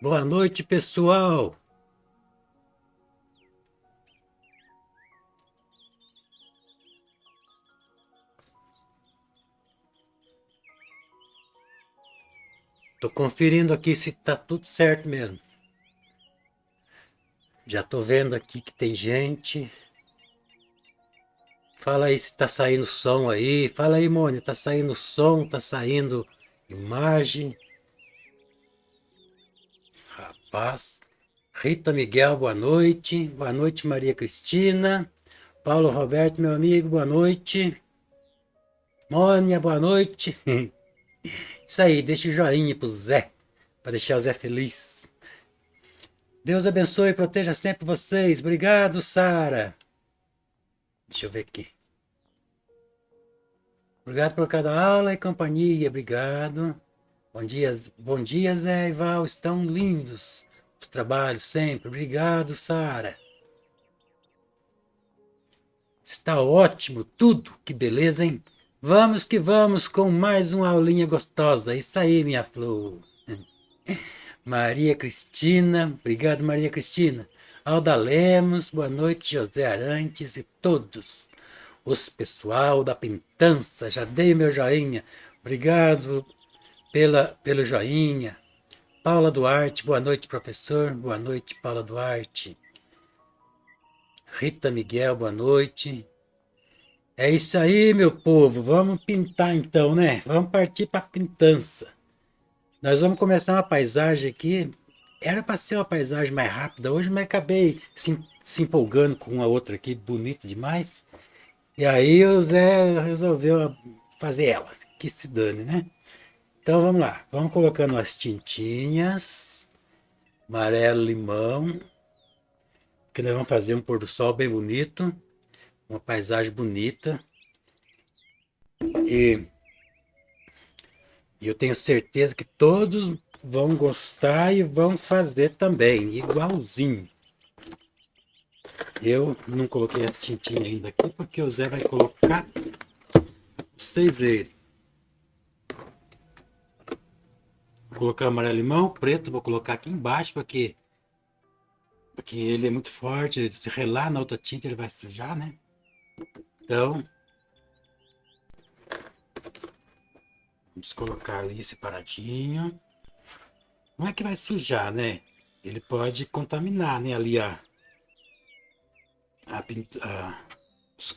Boa noite, pessoal. Tô conferindo aqui se tá tudo certo mesmo. Já tô vendo aqui que tem gente. Fala aí se tá saindo som aí. Fala aí, Mônica, tá saindo som, tá saindo imagem. Rapaz. Rita Miguel, boa noite. Boa noite, Maria Cristina. Paulo Roberto, meu amigo, boa noite. Mônica, boa noite. Isso aí, deixa o joinha pro Zé, para deixar o Zé feliz. Deus abençoe e proteja sempre vocês. Obrigado, Sara. Deixa eu ver aqui. Obrigado por cada aula e companhia. Obrigado. Bom dia, Zé e Val. Estão lindos os trabalhos sempre. Obrigado, Sara. Está ótimo tudo. Que beleza, hein? Vamos que vamos com mais uma aulinha gostosa. Isso aí, minha flor. Maria Cristina. Obrigado, Maria Cristina. Alda Lemos. Boa noite, José Arantes e todos. Os pessoal da Pintança. Já dei meu joinha. Obrigado pelo joinha. Paula Duarte, boa noite, professor. Boa noite, Paula Duarte. Rita Miguel, boa noite. É isso aí, meu povo. Vamos pintar então, né? Vamos partir para a pintança. Nós vamos começar uma paisagem aqui. Era para ser uma paisagem mais rápida hoje, mas acabei se empolgando com uma outra aqui, bonita demais. E aí o Zé resolveu fazer ela. Que se dane, né? Então vamos lá. Vamos colocando as tintinhas. Amarelo, limão. Que nós vamos fazer um pôr do sol bem bonito. Uma paisagem bonita. E eu tenho certeza que todos vão gostar e vão fazer também, igualzinho. Eu não coloquei as tintinhas ainda aqui porque o Zé vai colocar. Vocês verem. Vou colocar amarelo limão, preto, vou colocar aqui embaixo porque ele é muito forte. Se relar na outra tinta ele vai sujar, né? Então, vamos colocar ali separadinho. Não é que vai sujar, né? Ele pode contaminar, né? Ali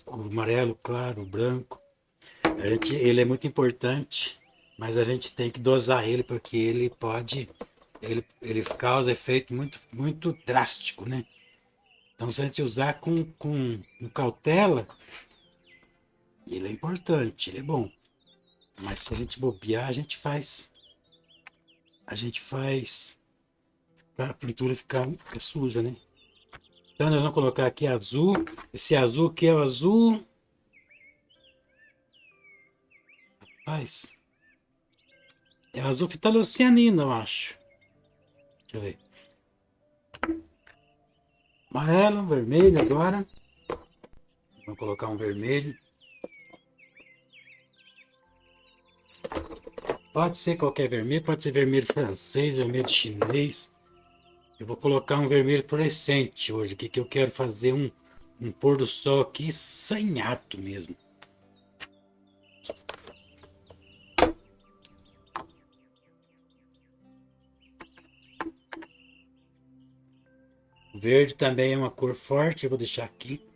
o amarelo, claro, o branco. Ele é muito importante, mas a gente tem que dosar ele porque ele pode, ele causa efeito muito, muito drástico, né? Então se a gente usar com cautela, ele é importante, ele é bom. Mas se a gente bobear, a gente faz para a pintura ficar suja, né? Então nós vamos colocar aqui azul. Esse azul aqui é o azul. Rapaz, é azul fitalocianina, eu acho. Deixa eu ver. Amarelo, vermelho agora. Vamos colocar um vermelho. Pode ser qualquer vermelho, pode ser vermelho francês, vermelho chinês. Eu vou colocar um vermelho fluorescente hoje, aqui que eu quero fazer um pôr do sol aqui sanhato mesmo. O verde também é uma cor forte, eu vou deixar aqui.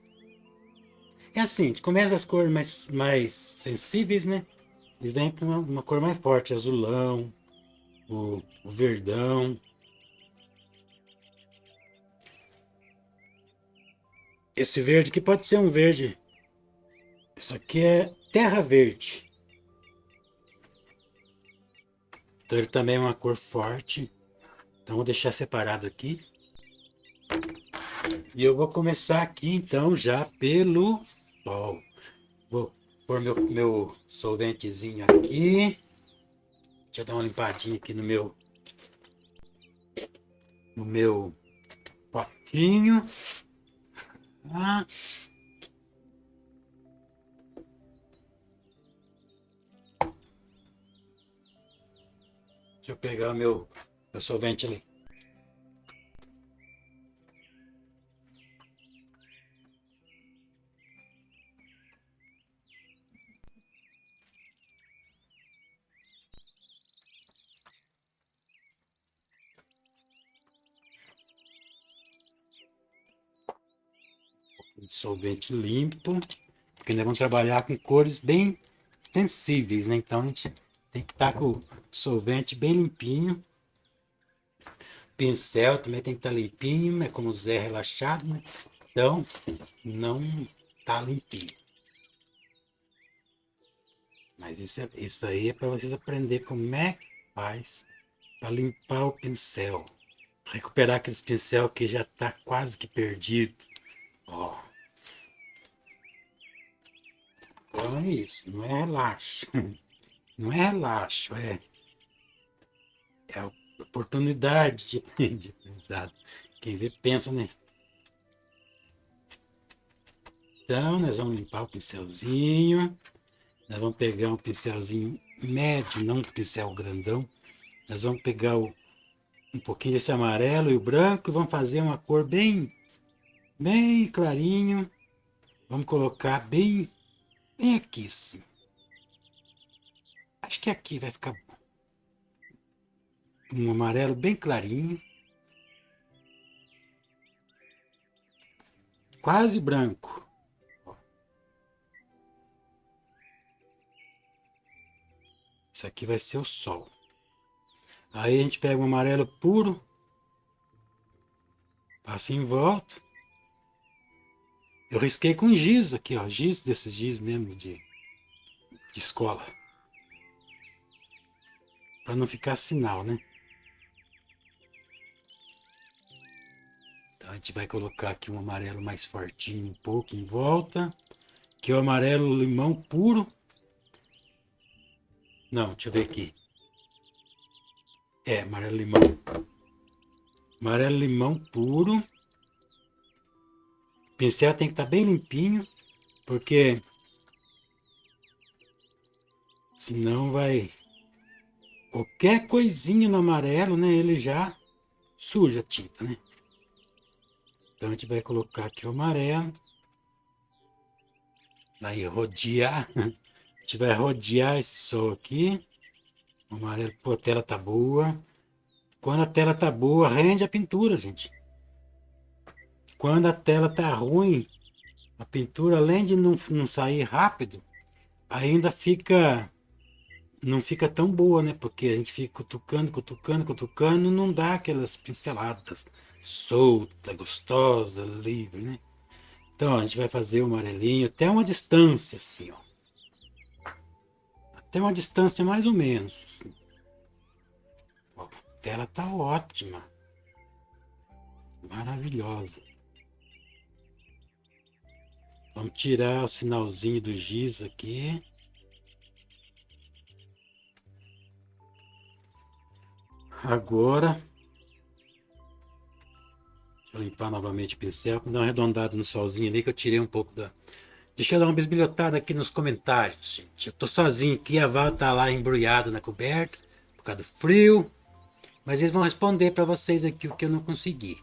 É assim, a gente começa as cores mais sensíveis, né? E vem para uma cor mais forte, azulão, o verdão. Esse verde aqui pode ser um verde. Isso aqui é terra verde. Então ele também é uma cor forte. Então vou deixar separado aqui. E eu vou começar aqui então já pelo sol. Vou pôr meu solventezinho aqui. Deixa eu dar uma limpadinha aqui no meu potinho. Ah. Deixa eu pegar meu solvente ali. Solvente limpo, porque nós vamos trabalhar com cores bem sensíveis, né? Então a gente tem que estar com o solvente bem limpinho. Pincel também tem que estar limpinho, né? Como o Zé é relaxado, né? Então não tá limpinho. Mas isso aí é para vocês aprenderem como é que faz para limpar o pincel. Recuperar aqueles pincel que já tá quase que perdido. Ó. Então é isso, não é relaxo. Não é relaxo, é a oportunidade de aprendizado. Quem vê pensa, né? Então nós vamos limpar o pincelzinho. Nós vamos pegar um pincelzinho médio, não um pincel grandão. Nós vamos pegar um pouquinho desse amarelo e o branco e vamos fazer uma cor bem clarinho. Vamos colocar bem aqui, assim. Acho que aqui vai ficar bom. Um amarelo bem clarinho. Quase branco. Isso aqui vai ser o sol. Aí a gente pega um amarelo puro. Passa em volta. Eu risquei com giz aqui, ó. Giz desses giz mesmo de escola. Para não ficar sinal, né? Então a gente vai colocar aqui um amarelo mais fortinho um pouco em volta. Que é o amarelo limão puro. Não, deixa eu ver aqui. É, amarelo limão. Amarelo limão puro. O pincel tem que estar bem limpinho, porque senão vai... Qualquer coisinha no amarelo, né, ele já suja a tinta, né? Então a gente vai colocar aqui o amarelo. Vai rodear. A gente vai rodear esse sol aqui. O amarelo, pô, a tela tá boa. Quando a tela tá boa, rende a pintura, gente. Quando a tela tá ruim, a pintura, além de não sair rápido, ainda não fica tão boa, né? Porque a gente fica cutucando, cutucando, cutucando, não dá aquelas pinceladas solta, gostosa, livre, né? Então a gente vai fazer o amarelinho até uma distância, assim, ó. Até uma distância mais ou menos, assim. Ó, a tela tá ótima, maravilhosa. Vamos tirar o sinalzinho do giz aqui. Agora, deixa eu limpar novamente o pincel, dar uma arredondada no solzinho ali que eu tirei um pouco da... Deixa eu dar uma bisbilhotada aqui nos comentários, gente. Eu tô sozinho aqui, a Val tá lá embrulhada na coberta, por causa do frio. Mas eles vão responder para vocês aqui o que eu não consegui.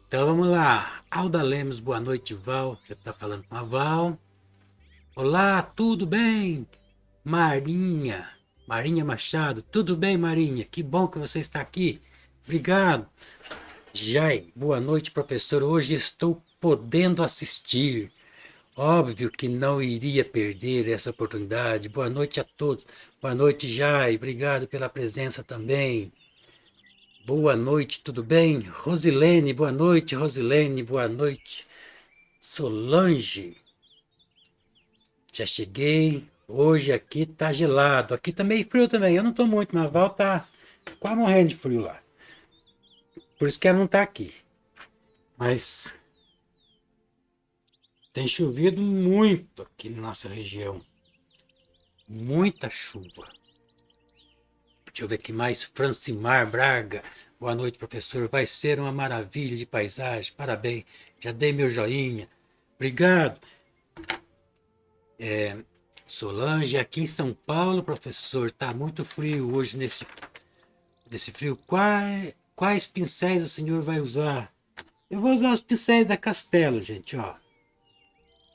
Então vamos lá. Alda Lemos, boa noite, Val. Já tá falando com a Val. Olá, tudo bem? Marinha Machado, tudo bem, Marinha? Que bom que você está aqui. Obrigado. Jai, boa noite, professor. Hoje estou podendo assistir. Óbvio que não iria perder essa oportunidade. Boa noite a todos. Boa noite, Jai. Obrigado pela presença também. Boa noite, tudo bem? Rosilene, boa noite, Rosilene, boa noite. Solange, já cheguei. Hoje aqui tá gelado. Aqui tá meio frio também. Eu não tô muito, mas a Val tá quase morrendo de frio lá. Por isso que ela não tá aqui. Mas tem chovido muito aqui na nossa região. muita chuva. Deixa eu ver aqui mais. Francimar Braga. Boa noite, professor. Vai ser uma maravilha de paisagem. Parabéns. Já dei meu joinha. Obrigado. Solange, aqui em São Paulo, professor, tá muito frio hoje nesse frio. Quais pincéis o senhor vai usar? Eu vou usar os pincéis da Castelo, gente, ó.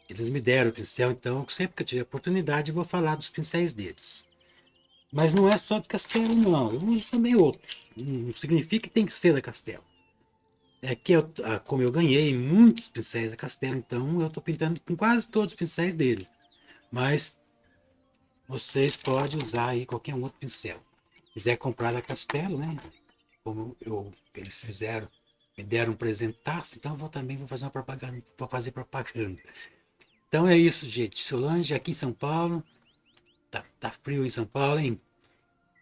Eles me deram o pincel, então sempre que eu tiver oportunidade eu vou falar dos pincéis deles. Mas não é só de Castelo, não. Eu uso também outros. Não significa que tem que ser da Castelo. É que como eu ganhei muitos pincéis da Castelo, então eu estou pintando com quase todos os pincéis dele. Mas vocês podem usar aí qualquer um outro pincel. Se quiser comprar da Castelo, né? Como eles fizeram, me deram um presentaço, então eu também vou fazer uma propaganda, vou fazer propaganda. Então é isso, gente. Solange, aqui em São Paulo. Tá frio em São Paulo, hein?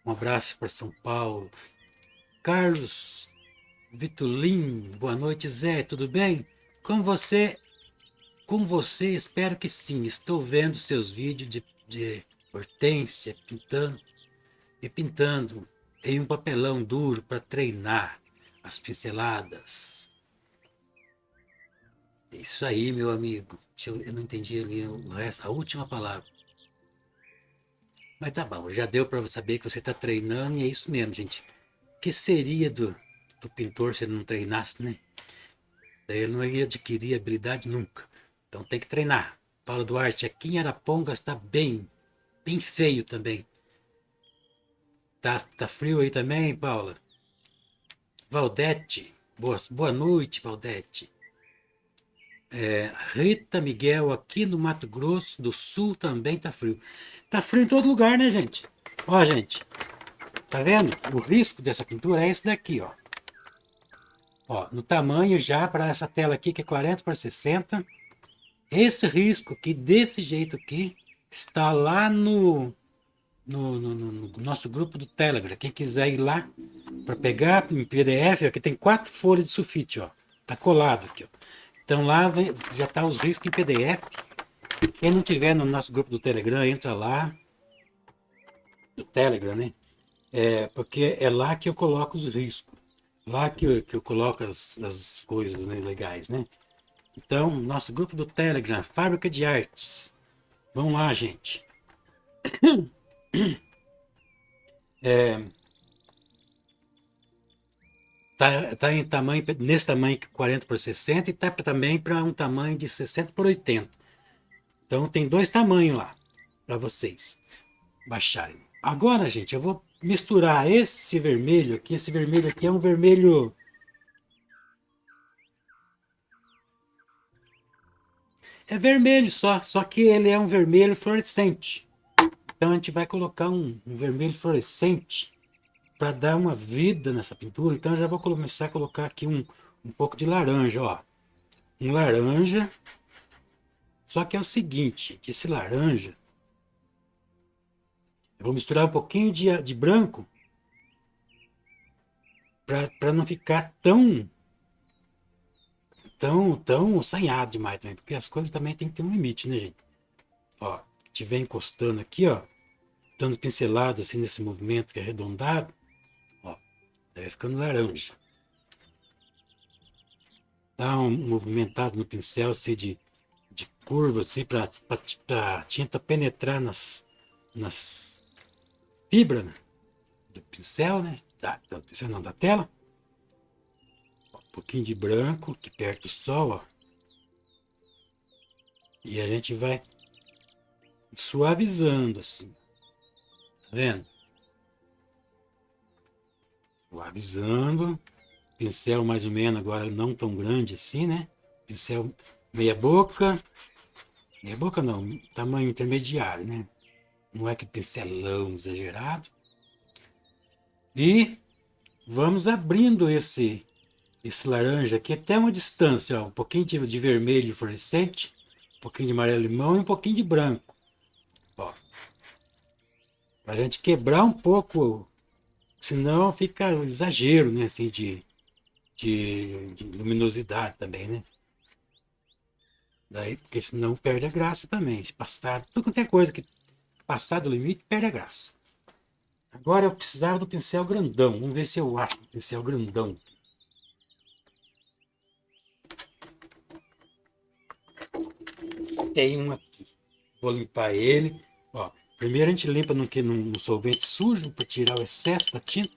Um abraço para São Paulo. Carlos Vitulin, boa noite, Zé, tudo bem? Com você, com você, espero que sim. Estou vendo seus vídeos de hortênsia pintando em um papelão duro para treinar as pinceladas. Isso aí, meu amigo. Eu não entendi ali a última palavra. Mas tá bom, já deu para saber que você está treinando e é isso mesmo, gente. O que seria do pintor se ele não treinasse, né? Daí ele não ia adquirir habilidade nunca. Então tem que treinar. Paulo Duarte, aqui em Arapongas está bem feio também. Tá frio aí também, Paula? Valdete, boa noite, Valdete. Rita Miguel, aqui no Mato Grosso do Sul também tá frio. Tá frio em todo lugar, né, gente? Ó, gente, tá vendo? O risco dessa pintura é esse daqui, ó. Ó, no tamanho já para essa tela aqui, que é 40 por 60. Esse risco aqui, desse jeito aqui, está lá no nosso grupo do Telegram. Quem quiser ir lá para pegar em PDF, aqui tem 4 folhas de sulfite, ó. Tá colado aqui, ó. Então lá já tá os riscos em PDF. Quem não tiver no nosso grupo do Telegram, entra lá. Do Telegram, né? Porque é lá que eu coloco os riscos. Lá que eu coloco as coisas, né, legais, né? Então, nosso grupo do Telegram, Fábrica de Artes. Vamos lá, gente. Tá em tamanho, nesse tamanho 40 por 60 e tá também para um tamanho de 60 por 80. Então tem 2 tamanhos lá para vocês baixarem. Agora, gente, eu vou misturar esse vermelho aqui. Esse vermelho aqui é um vermelho. É vermelho só que ele é um vermelho fluorescente. Então a gente vai colocar um vermelho fluorescente para dar uma vida nessa pintura. Então eu já vou começar a colocar aqui um pouco de laranja, ó. Um laranja. Só que é o seguinte, que esse laranja, eu vou misturar um pouquinho de branco para não ficar tão assanhado demais também, porque as coisas também tem que ter um limite, né, gente? Ó, tiver encostando aqui, ó, dando pincelada assim nesse movimento que é arredondado, ó, vai ficando laranja. Dá um movimentado no pincel assim de curva assim para a tinta penetrar nas fibras, né, do pincel, né? Do pincel não, da tela. Ó, um pouquinho de branco aqui perto do sol, ó. E a gente vai suavizando assim, tá vendo? Suavizando. Pincel mais ou menos agora não tão grande assim, né? Pincel meia boca. Meia boca não, tamanho intermediário, né? Não é que pincelão exagerado. E vamos abrindo esse laranja aqui até uma distância, ó, um pouquinho de vermelho fluorescente, um pouquinho de amarelo limão e um pouquinho de branco. Ó, pra gente quebrar um pouco, senão fica exagero, né? Assim, de luminosidade também, né? Daí, porque senão perde a graça também. Se passar, tudo quanto é coisa que passar do limite, perde a graça. Agora eu precisava do pincel grandão. Vamos ver se eu acho o pincel grandão. Tem um aqui. Vou limpar ele. Ó, primeiro a gente limpa no solvente sujo para tirar o excesso da tinta.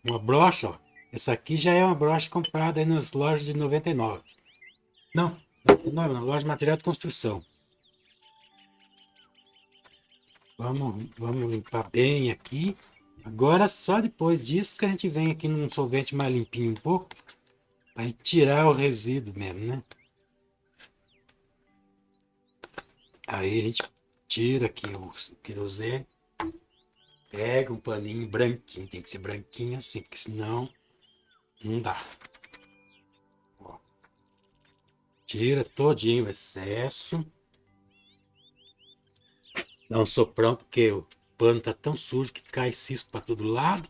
Uma brocha, ó. Essa aqui já é uma brocha comprada aí nas lojas de 99. Não, 99 na loja de material de construção. Vamos limpar bem aqui. Agora só depois disso que a gente vem aqui num solvente mais limpinho um pouco. Para tirar o resíduo mesmo, né? Aí a gente tira aqui o querosene. Pega um paninho branquinho. Tem que ser branquinho assim, porque senão não dá. Ó. Tira todinho o excesso. Dá um soprão, porque o pano tá tão sujo que cai cisco para todo lado.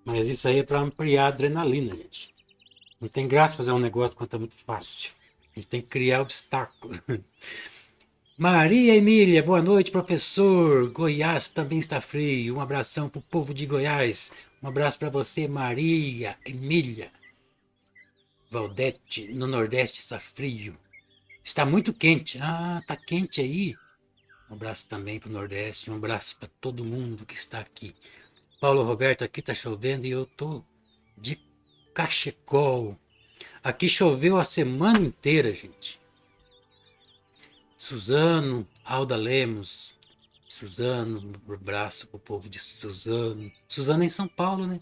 Mas isso aí é para ampliar a adrenalina, gente. Não tem graça fazer um negócio quando tá muito fácil. A gente tem que criar obstáculos. Maria Emília, boa noite, professor. Goiás também está frio. Um abração pro povo de Goiás. Um abraço para você, Maria Emília. Valdete, no Nordeste está frio. Está muito quente. Ah, tá quente aí. Um abraço também para o Nordeste, um abraço para todo mundo que está aqui. Paulo Roberto, aqui está chovendo e eu tô de cachecol. Aqui choveu a semana inteira, gente. Suzano, Alda Lemos, Suzano, um abraço para o povo de Suzano. Suzano é em São Paulo, né?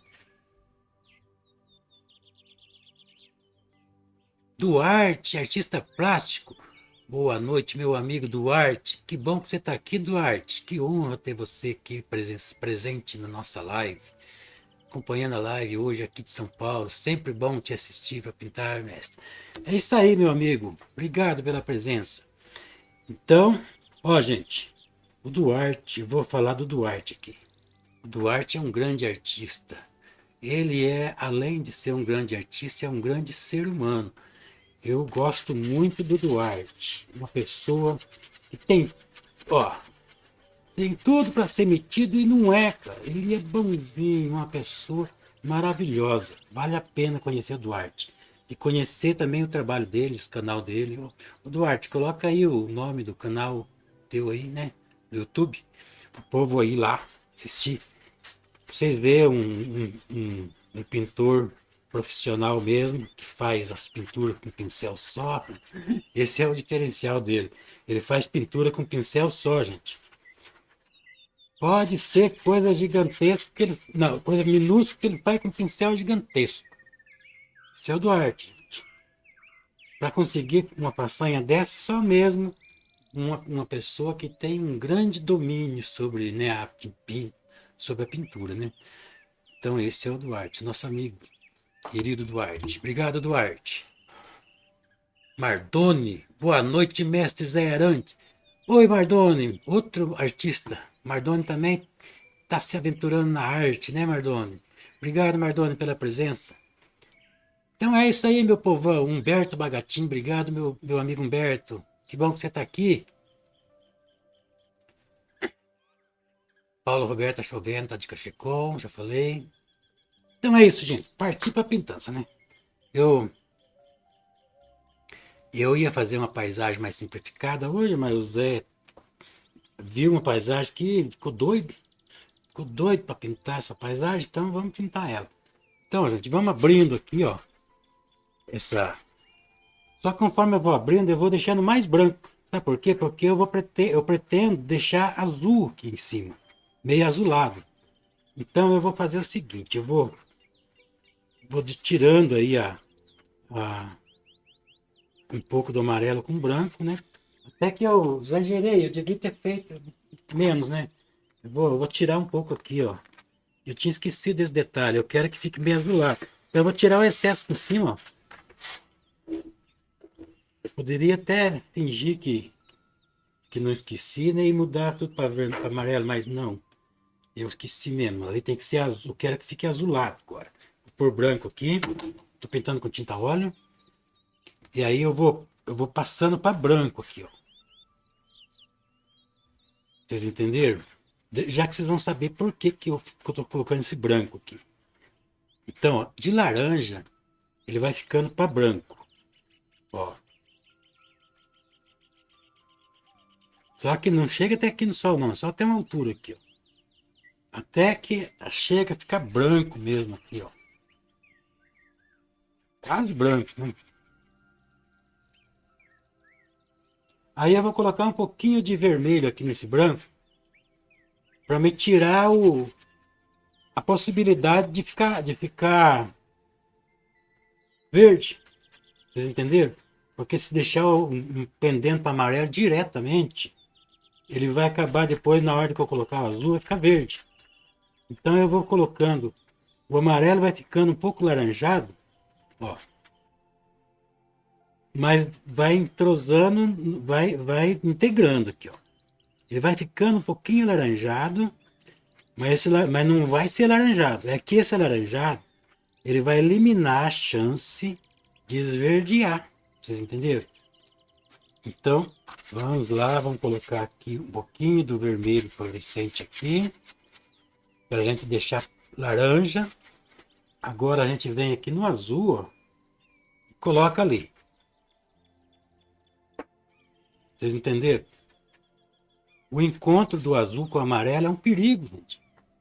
Duarte, artista plástico. Boa noite, meu amigo Duarte. Que bom que você está aqui, Duarte. Que honra ter você aqui presente na nossa live. Acompanhando a live hoje aqui de São Paulo. Sempre bom te assistir para pintar, mestre. É isso aí, meu amigo. Obrigado pela presença. Então, ó, gente. O Duarte, eu vou falar do Duarte aqui. O Duarte é um grande artista. Ele é, além de ser um grande artista, é um grande ser humano. Eu gosto muito do Duarte, uma pessoa que tem, ó, tem tudo para ser metido e não é, cara. Ele é bonzinho, uma pessoa maravilhosa. Vale a pena conhecer o Duarte. E conhecer também o trabalho dele, o canal dele. O Duarte, coloca aí o nome do canal teu aí, né? Do YouTube. O povo aí lá assistir. Vocês verem um pintor profissional mesmo, que faz as pinturas com pincel só. Esse é o diferencial dele. Ele faz pintura com pincel só, gente. Pode ser coisa gigantesca, não, coisa minúscula que ele faz com pincel gigantesco. Esse é o Duarte. Para conseguir uma façanha dessa, só mesmo uma pessoa que tem um grande domínio sobre, né, sobre a pintura, né? Então esse é o Duarte, nosso amigo. Querido Duarte. Obrigado, Duarte. Mardoni. Boa noite, mestre Zé Arante. Oi, Mardoni. Outro artista. Mardoni também está se aventurando na arte, né, Mardoni? Obrigado, Mardoni, pela presença. Então é isso aí, meu povão. Humberto Bagatim. Obrigado, meu amigo Humberto. Que bom que você está aqui. Paulo Roberto tá chovendo, tá de cachecol, já falei. Então é isso, gente. Parti para pintança, né? Eu ia fazer uma paisagem mais simplificada hoje, mas o Zé viu uma paisagem que ficou doido. Ficou doido para pintar essa paisagem, então vamos pintar ela. Então, gente, vamos abrindo aqui, ó. Essa. Só que conforme eu vou abrindo, eu vou deixando mais branco. Sabe por quê? Porque eu pretendo deixar azul aqui em cima. Meio azulado. Então eu vou fazer o seguinte, eu vou tirando aí um pouco do amarelo com branco, né? Até que eu exagerei, eu devia ter feito menos, né? Eu vou tirar um pouco aqui, ó. Eu tinha esquecido desse detalhe, eu quero que fique bem azulado. Então eu vou tirar o excesso por cima, ó. Eu poderia até fingir que não esqueci, né? E mudar tudo para amarelo, mas não. Eu esqueci mesmo, ali tem que ser azul, eu quero que fique azulado agora. Vou pôr branco aqui, tô pintando com tinta óleo. E aí eu vou passando para branco aqui, ó. Vocês entenderam? Já que vocês vão saber por que eu estou colocando esse branco aqui. Então, ó, de laranja, ele vai ficando para branco. Ó. Só que não chega até aqui no sol, não. Só tem uma altura aqui, ó. Até que chega a ficar branco mesmo aqui, ó. Quase branco, né? Aí eu vou colocar um pouquinho de vermelho aqui nesse branco para me tirar a possibilidade de ficar verde. Vocês entenderam? Porque se deixar um pendendo para amarelo diretamente, ele vai acabar depois, na hora que eu colocar o azul, vai ficar verde. Então eu vou colocando, o amarelo vai ficando um pouco laranjado, ó. Mas vai entrosando, vai integrando aqui, ó. Ele vai ficando um pouquinho alaranjado, mas não vai ser alaranjado. É que esse alaranjado, ele vai eliminar a chance de esverdear. Vocês entenderam? Então, vamos lá, vamos colocar aqui um pouquinho do vermelho fluorescente aqui, para a gente deixar laranja. Agora a gente vem aqui no azul, ó, e coloca ali. Vocês entenderam? O encontro do azul com o amarelo é um perigo, gente.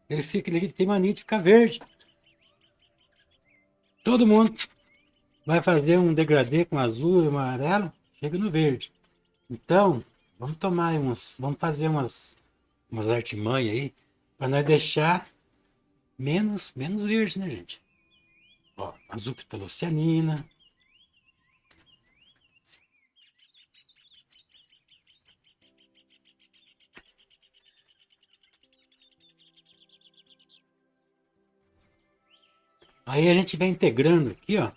Ele tem mania de ficar verde. Todo mundo vai fazer um degradê com azul e amarelo, chega no verde. Então, vamos fazer umas artimanhas aí, para nós deixar menos verde, né, gente? Ó, azul fitolocianina. Aí a gente vai integrando aqui, ó.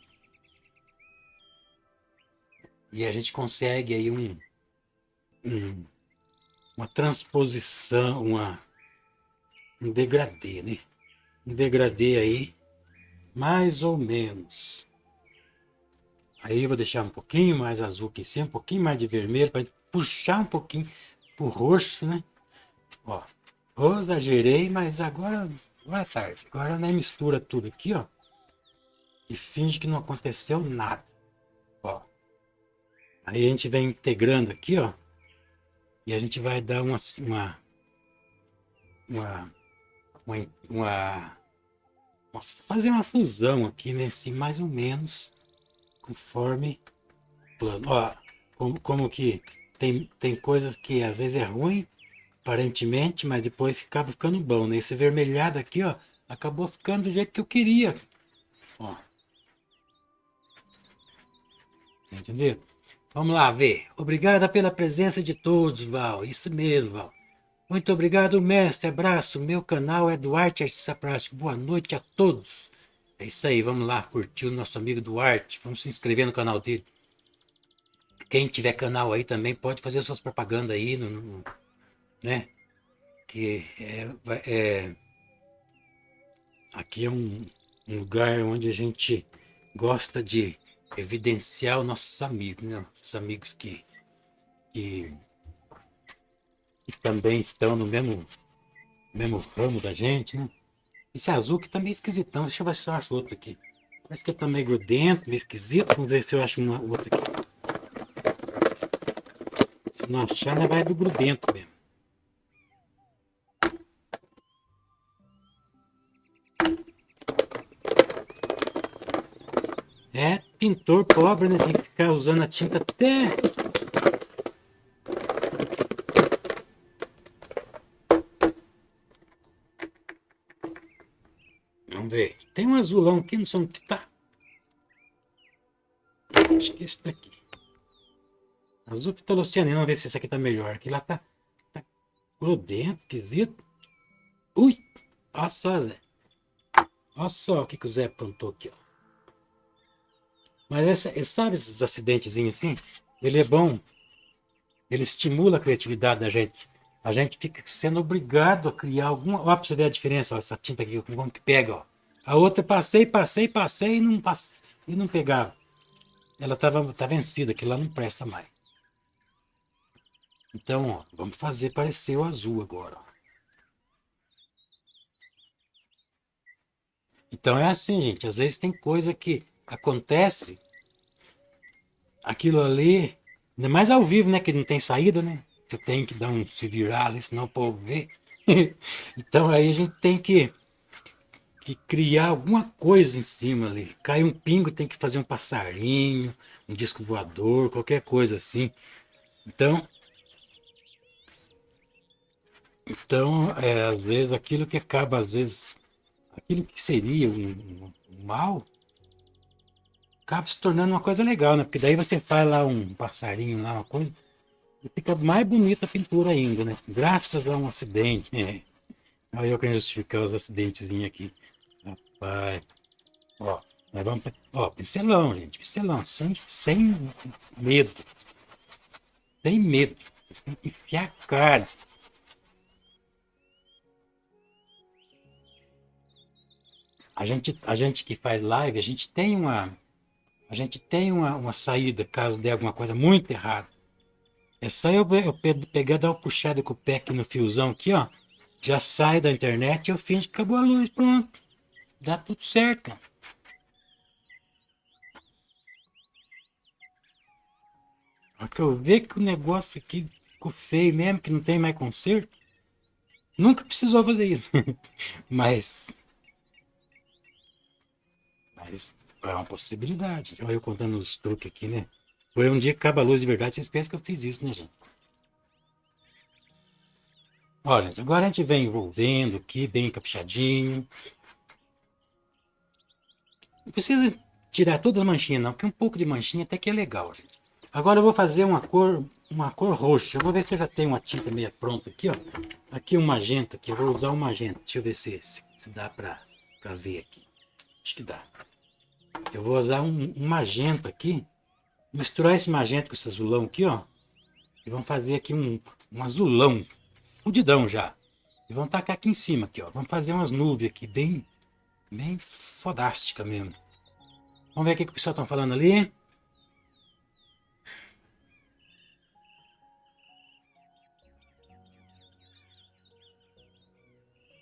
E a gente consegue aí uma transposição, um degradê, né? Um degradê aí, mais ou menos. Aí eu vou deixar um pouquinho mais azul aqui em cima, um pouquinho mais de vermelho, para puxar um pouquinho pro roxo, né? Ó, eu exagerei, mas agora é tarde. Agora nós mistura tudo aqui, ó. E finge que não aconteceu nada. Ó. Aí a gente vem integrando aqui, ó. E a gente vai dar fazer uma fusão aqui, né? Assim, mais ou menos, conforme plano. Ó, como que tem coisas que às vezes é ruim, aparentemente, mas depois acaba ficando bom, né? Esse vermelhado aqui, ó, acabou ficando do jeito que eu queria. Ó. Entendeu? Vamos lá ver. Obrigada pela presença de todos, Val. Isso mesmo, Val. Muito obrigado, mestre. Abraço. Meu canal é Duarte Artista Plástico. Boa noite a todos. É isso aí. Vamos lá curtir o nosso amigo Duarte. Vamos se inscrever no canal dele. Quem tiver canal aí também pode fazer suas propagandas aí, né? Que aqui é um lugar onde a gente gosta de evidenciar os nossos amigos, né? Os amigos que também estão no mesmo ramo da gente, né? Esse azul que tá meio esquisitão. Deixa eu ver se eu acho outro aqui. Parece que tá meio grudento, meio esquisito. Vamos ver se eu acho outro aqui. Se não achar, né, vai do grudento mesmo. É pintor pobre, né? Tem que ficar usando a tinta até... Vamos ver. Tem um azulão aqui, não sei onde que tá. Acho que esse daqui. Azul pitolocianina. Vamos ver se esse aqui tá melhor. Aqui lá tá grudento, esquisito. Ui! Olha só, Zé. Olha só o que o Zé plantou aqui, ó. Mas sabe esses acidentezinhos assim? Ele é bom. Ele estimula a criatividade da gente. A gente fica sendo obrigado a criar alguma... Olha pra você ver a diferença, ó, essa tinta aqui, como que pega, ó. A outra passei e não pegava. Ela tá vencida, aquilo lá não presta mais. Então, ó, vamos fazer parecer o azul agora. Ó. Então é assim, gente. Às vezes tem coisa que acontece, aquilo ali, ainda mais ao vivo, né? Que não tem saída, né? Você tem que dar um se virar ali, senão o povo vê. Então aí a gente tem que criar alguma coisa em cima ali. Cai um pingo, tem que fazer um passarinho, um disco voador, qualquer coisa assim. Então, às vezes aquilo que acaba, às vezes, aquilo que seria um mal, acaba se tornando uma coisa legal, né? Porque daí você faz lá um passarinho, lá uma coisa, e fica mais bonita a pintura ainda, né? Graças a um acidente. É. Olha eu querendo justificar os acidentezinhos aqui. Rapaz, ó, nós vamos, ó, pincelão, gente, pincelão, sem medo, sem medo. Você tem que enfiar a cara. A gente que faz live, a gente tem uma saída caso dê alguma coisa muito errada. É só eu pegar, dar uma puxada com o pé aqui no fiozão aqui, ó. Já sai da internet e eu finge que acabou a luz, pronto. Dá tudo certo. A hora que eu ver que o negócio aqui ficou feio mesmo, que não tem mais conserto, nunca precisou fazer isso. Mas, mas é uma possibilidade. Olha eu contando os truques aqui, né? Foi um dia que acaba a luz de verdade, vocês pensam que eu fiz isso, né, gente? Olha, agora a gente vem envolvendo aqui, bem caprichadinho. Não precisa tirar todas as manchinhas, não, porque um pouco de manchinha até que é legal, gente. Agora eu vou fazer uma cor roxa. Eu vou ver se eu já tenho uma tinta meia pronta aqui, ó. Aqui um magenta, aqui eu vou usar um magenta. Deixa eu ver se dá pra ver aqui. Acho que dá. Eu vou usar um magenta aqui. Misturar esse magenta com esse azulão aqui, ó. E vamos fazer aqui um azulão. Fudidão já. E vamos tacar aqui em cima, aqui, ó. Vamos fazer umas nuvens aqui, bem fodástica mesmo. Vamos ver o que o pessoal está falando ali.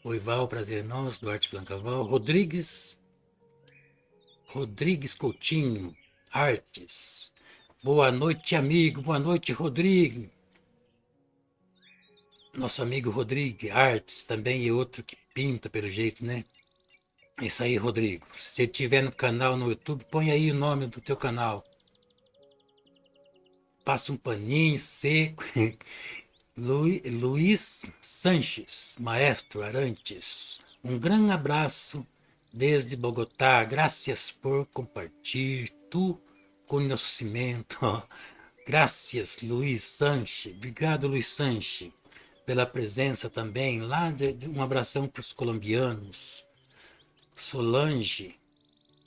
Oival, prazer nosso, Duarte Blancaval. Rodrigues Coutinho, Artes. Boa noite, amigo. Boa noite, Rodrigo. Nosso amigo Rodrigo Artes também é outro que pinta pelo jeito, né? É isso aí, Rodrigo. Se você tiver no canal no YouTube, põe aí o nome do teu canal. Passa um paninho seco. Luiz Sanches, Maestro Arantes. Um grande abraço desde Bogotá. Graças por compartilhar tu conhecimento. Graças, Luiz Sanches. Obrigado, Luiz Sanches, pela presença também. Lá um abração para os colombianos. Solange.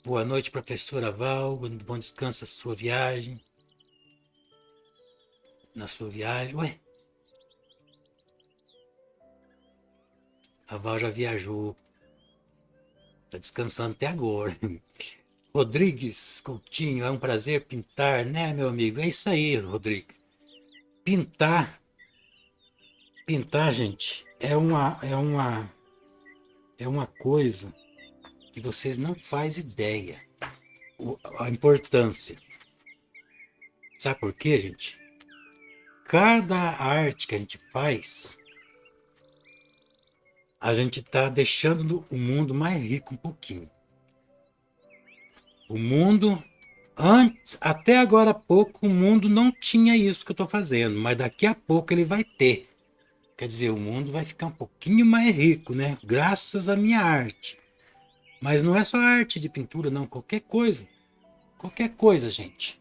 Boa noite, professora Val. Bom descanso na sua viagem. Ué, a Val já viajou. Está descansando até agora. Rodrigues Coutinho, é um prazer pintar, né, meu amigo? É isso aí, Rodrigo. Pintar, pintar, gente, é uma coisa que vocês não fazem ideia a importância. Sabe por quê, gente? Cada arte que a gente faz, a gente está deixando o mundo mais rico um pouquinho. O mundo, antes, até agora há pouco, o mundo não tinha isso que eu estou fazendo, mas daqui a pouco ele vai ter. Quer dizer, o mundo vai ficar um pouquinho mais rico, né? Graças à minha arte. Mas não é só arte de pintura, não. Qualquer coisa. Qualquer coisa, gente.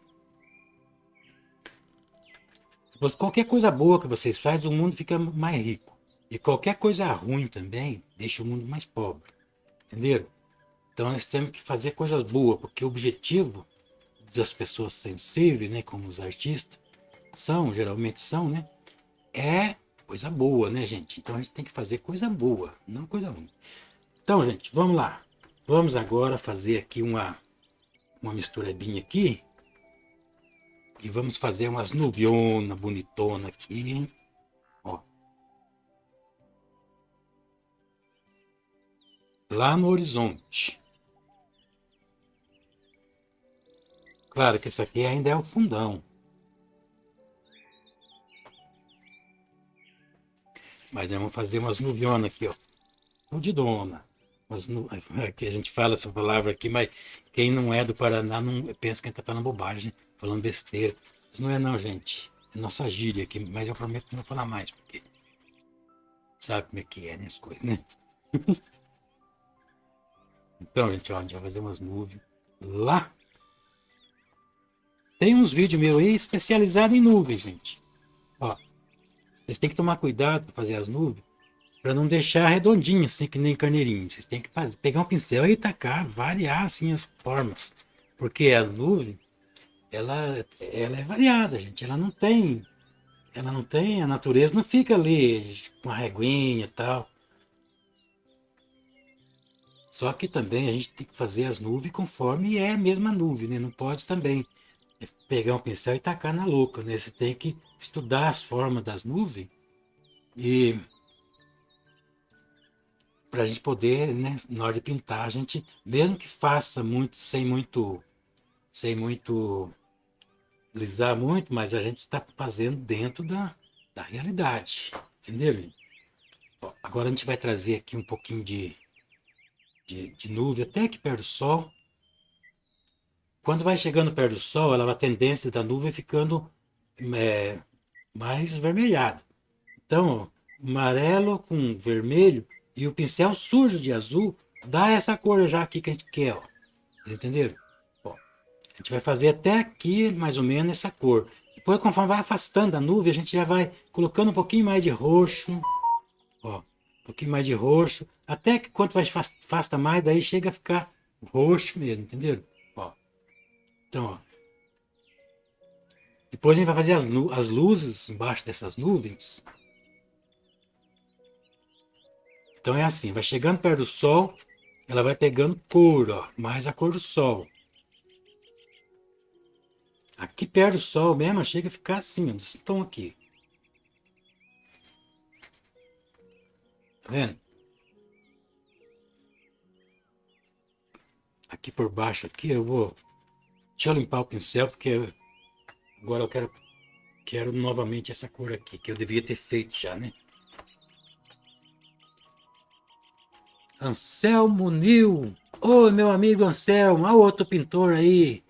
Qualquer coisa boa que vocês fazem, o mundo fica mais rico. E qualquer coisa ruim também deixa o mundo mais pobre. Entenderam? Então nós temos que fazer coisas boas, porque o objetivo das pessoas sensíveis, né, como os artistas, geralmente são, né, é coisa boa, né, gente? Então a gente tem que fazer coisa boa, não coisa ruim. Então, gente, vamos lá. Vamos agora fazer aqui uma misturadinha aqui. E vamos fazer umas nuvionas bonitona aqui. Ó, lá no horizonte. Claro que esse aqui ainda é o fundão. Mas vamos fazer umas nuvionas aqui, ó. Fudidona. Que a gente fala essa palavra aqui, mas quem não é do Paraná não pensa que a gente tá falando bobagem, falando besteira. Isso não é não, gente. É nossa gíria aqui, mas eu prometo que não vou falar mais, porque sabe como é que é, né, as coisas, né? Então, gente, ó, a gente vai fazer umas nuvens lá. Tem uns vídeos meus aí especializados em nuvens, gente. Ó, vocês têm que tomar cuidado para fazer as nuvens, para não deixar redondinho, assim, que nem carneirinho. Vocês têm que pegar um pincel e tacar, variar, assim, as formas. Porque a nuvem, ela é variada, gente. A natureza não fica ali com a reguinha e tal. Só que também a gente tem que fazer as nuvens conforme é a mesma nuvem, né? Não pode também pegar um pincel e tacar na louca, né? Você tem que estudar as formas das nuvens e para a gente poder, né, na hora de pintar, a gente, mesmo que faça muito, sem muito lisar muito, mas a gente está fazendo dentro da realidade, entenderam? Ó, agora a gente vai trazer aqui um pouquinho de nuvem até aqui perto do sol. Quando vai chegando perto do sol, ela, a tendência da nuvem ficando é, mais avermelhada. Então, amarelo com vermelho e o pincel sujo de azul dá essa cor já aqui que a gente quer, ó. Entenderam? Ó, a gente vai fazer até aqui mais ou menos essa cor. Depois, conforme vai afastando a nuvem, a gente já vai colocando um pouquinho mais de roxo, ó, um pouquinho mais de roxo, até que quanto vai afasta mais, daí chega a ficar roxo mesmo, entenderam? Ó, então, ó, depois a gente vai fazer as luzes embaixo dessas nuvens. Então é assim, vai chegando perto do sol, ela vai pegando cor, ó, mais a cor do sol. Aqui perto do sol mesmo, chega a ficar assim, ó, desse tom aqui. Tá vendo? Aqui por baixo aqui eu vou. Deixa eu limpar o pincel, porque agora eu quero novamente essa cor aqui, que eu devia ter feito já, né? Anselmo Nil. Oi, meu amigo Anselmo. Olha outro pintor aí.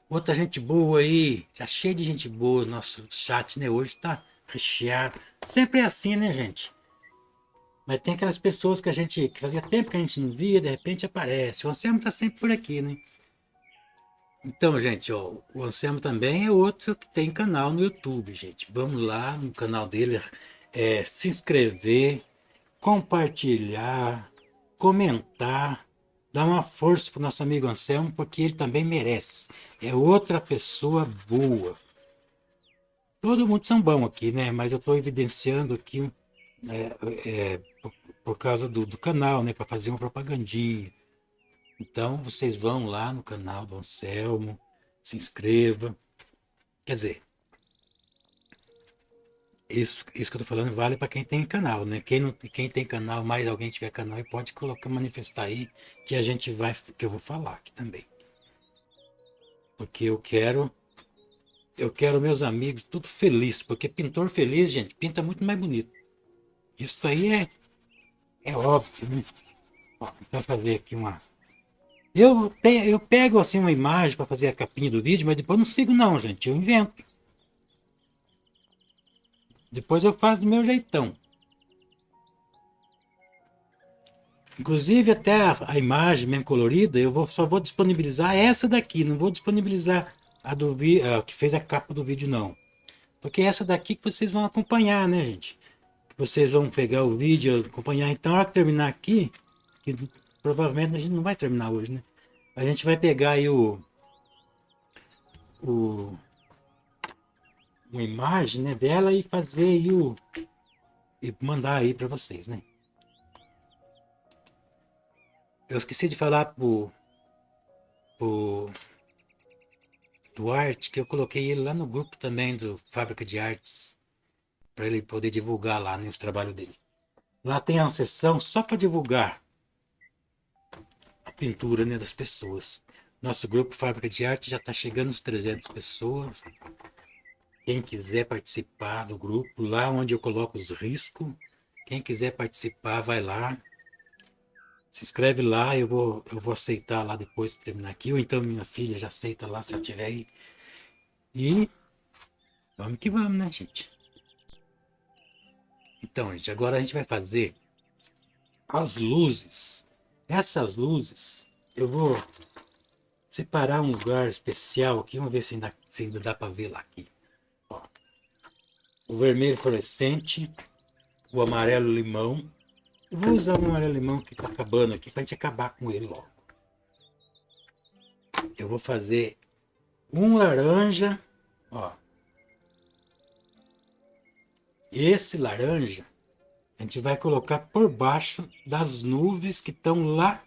Outra gente boa aí. Tá cheio de gente boa. Nosso chat, né? Hoje tá recheado. Sempre é assim, né, gente? Mas tem aquelas pessoas que fazia tempo que a gente não via, de repente aparece. O Anselmo tá sempre por aqui, né? Então, gente, ó, o Anselmo também é outro que tem canal no YouTube, gente. Vamos lá no canal dele, se inscrever, compartilhar, comentar, dar uma força pro nosso amigo Anselmo, porque ele também merece. É outra pessoa boa. Todo mundo são bom aqui, né? Mas eu estou evidenciando aqui por causa do canal, né? Para fazer uma propagandinha. Então vocês vão lá no canal do Anselmo, se inscreva. Quer dizer, isso que eu tô falando vale para quem tem canal, né? Quem tem canal, mais alguém tiver canal, pode colocar, manifestar aí que a gente vai, que eu vou falar aqui também. Porque eu quero meus amigos tudo feliz, porque pintor feliz, gente, pinta muito mais bonito. Isso aí é óbvio, né? Ó, vou fazer aqui uma. Eu pego assim uma imagem para fazer a capinha do vídeo, mas depois não sigo não, gente. Eu invento. Depois eu faço do meu jeitão. Inclusive até a imagem mesmo colorida, só vou disponibilizar essa daqui, não vou disponibilizar a que fez a capa do vídeo não. Porque é essa daqui que vocês vão acompanhar, né, gente? Vocês vão pegar o vídeo, acompanhar. Então, na hora que terminar aqui, que provavelmente a gente não vai terminar hoje, né? A gente vai pegar aí o uma imagem, né, dela e fazer aí e mandar aí para vocês, né? Eu esqueci de falar pro Duarte, que eu coloquei ele lá no grupo também do Fábrica de Artes, para ele poder divulgar lá, né, os trabalhos dele. Lá tem uma sessão só para divulgar a pintura, né, das pessoas. Nosso grupo Fábrica de Arte já está chegando às 300 pessoas. Quem quiser participar do grupo, lá onde eu coloco os riscos, quem quiser participar, vai lá. Se inscreve lá, eu vou aceitar lá depois que terminar aqui. Ou então minha filha já aceita lá se ela tiver aí. E vamos que vamos, né, gente? Então, gente, agora a gente vai fazer as luzes. Essas luzes, eu vou separar um lugar especial aqui. Vamos ver se ainda dá para ver lá aqui. Ó, o vermelho fluorescente, o amarelo limão. Eu vou usar o amarelo limão que está acabando aqui para a gente acabar com ele logo. Eu vou fazer um laranja, ó. Esse laranja a gente vai colocar por baixo das nuvens que estão lá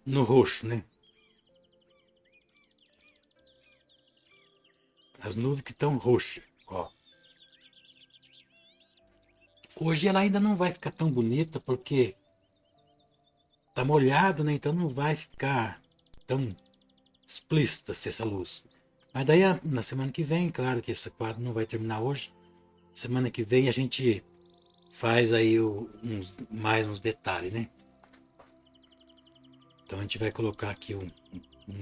no roxo, né? As nuvens que estão roxas, ó. Hoje ela ainda não vai ficar tão bonita porque tá molhado, né? Então não vai ficar tão explícita essa luz. Mas daí na semana que vem, claro que esse quadro não vai terminar hoje. Semana que vem a gente faz aí mais uns detalhes, né? Então a gente vai colocar aqui um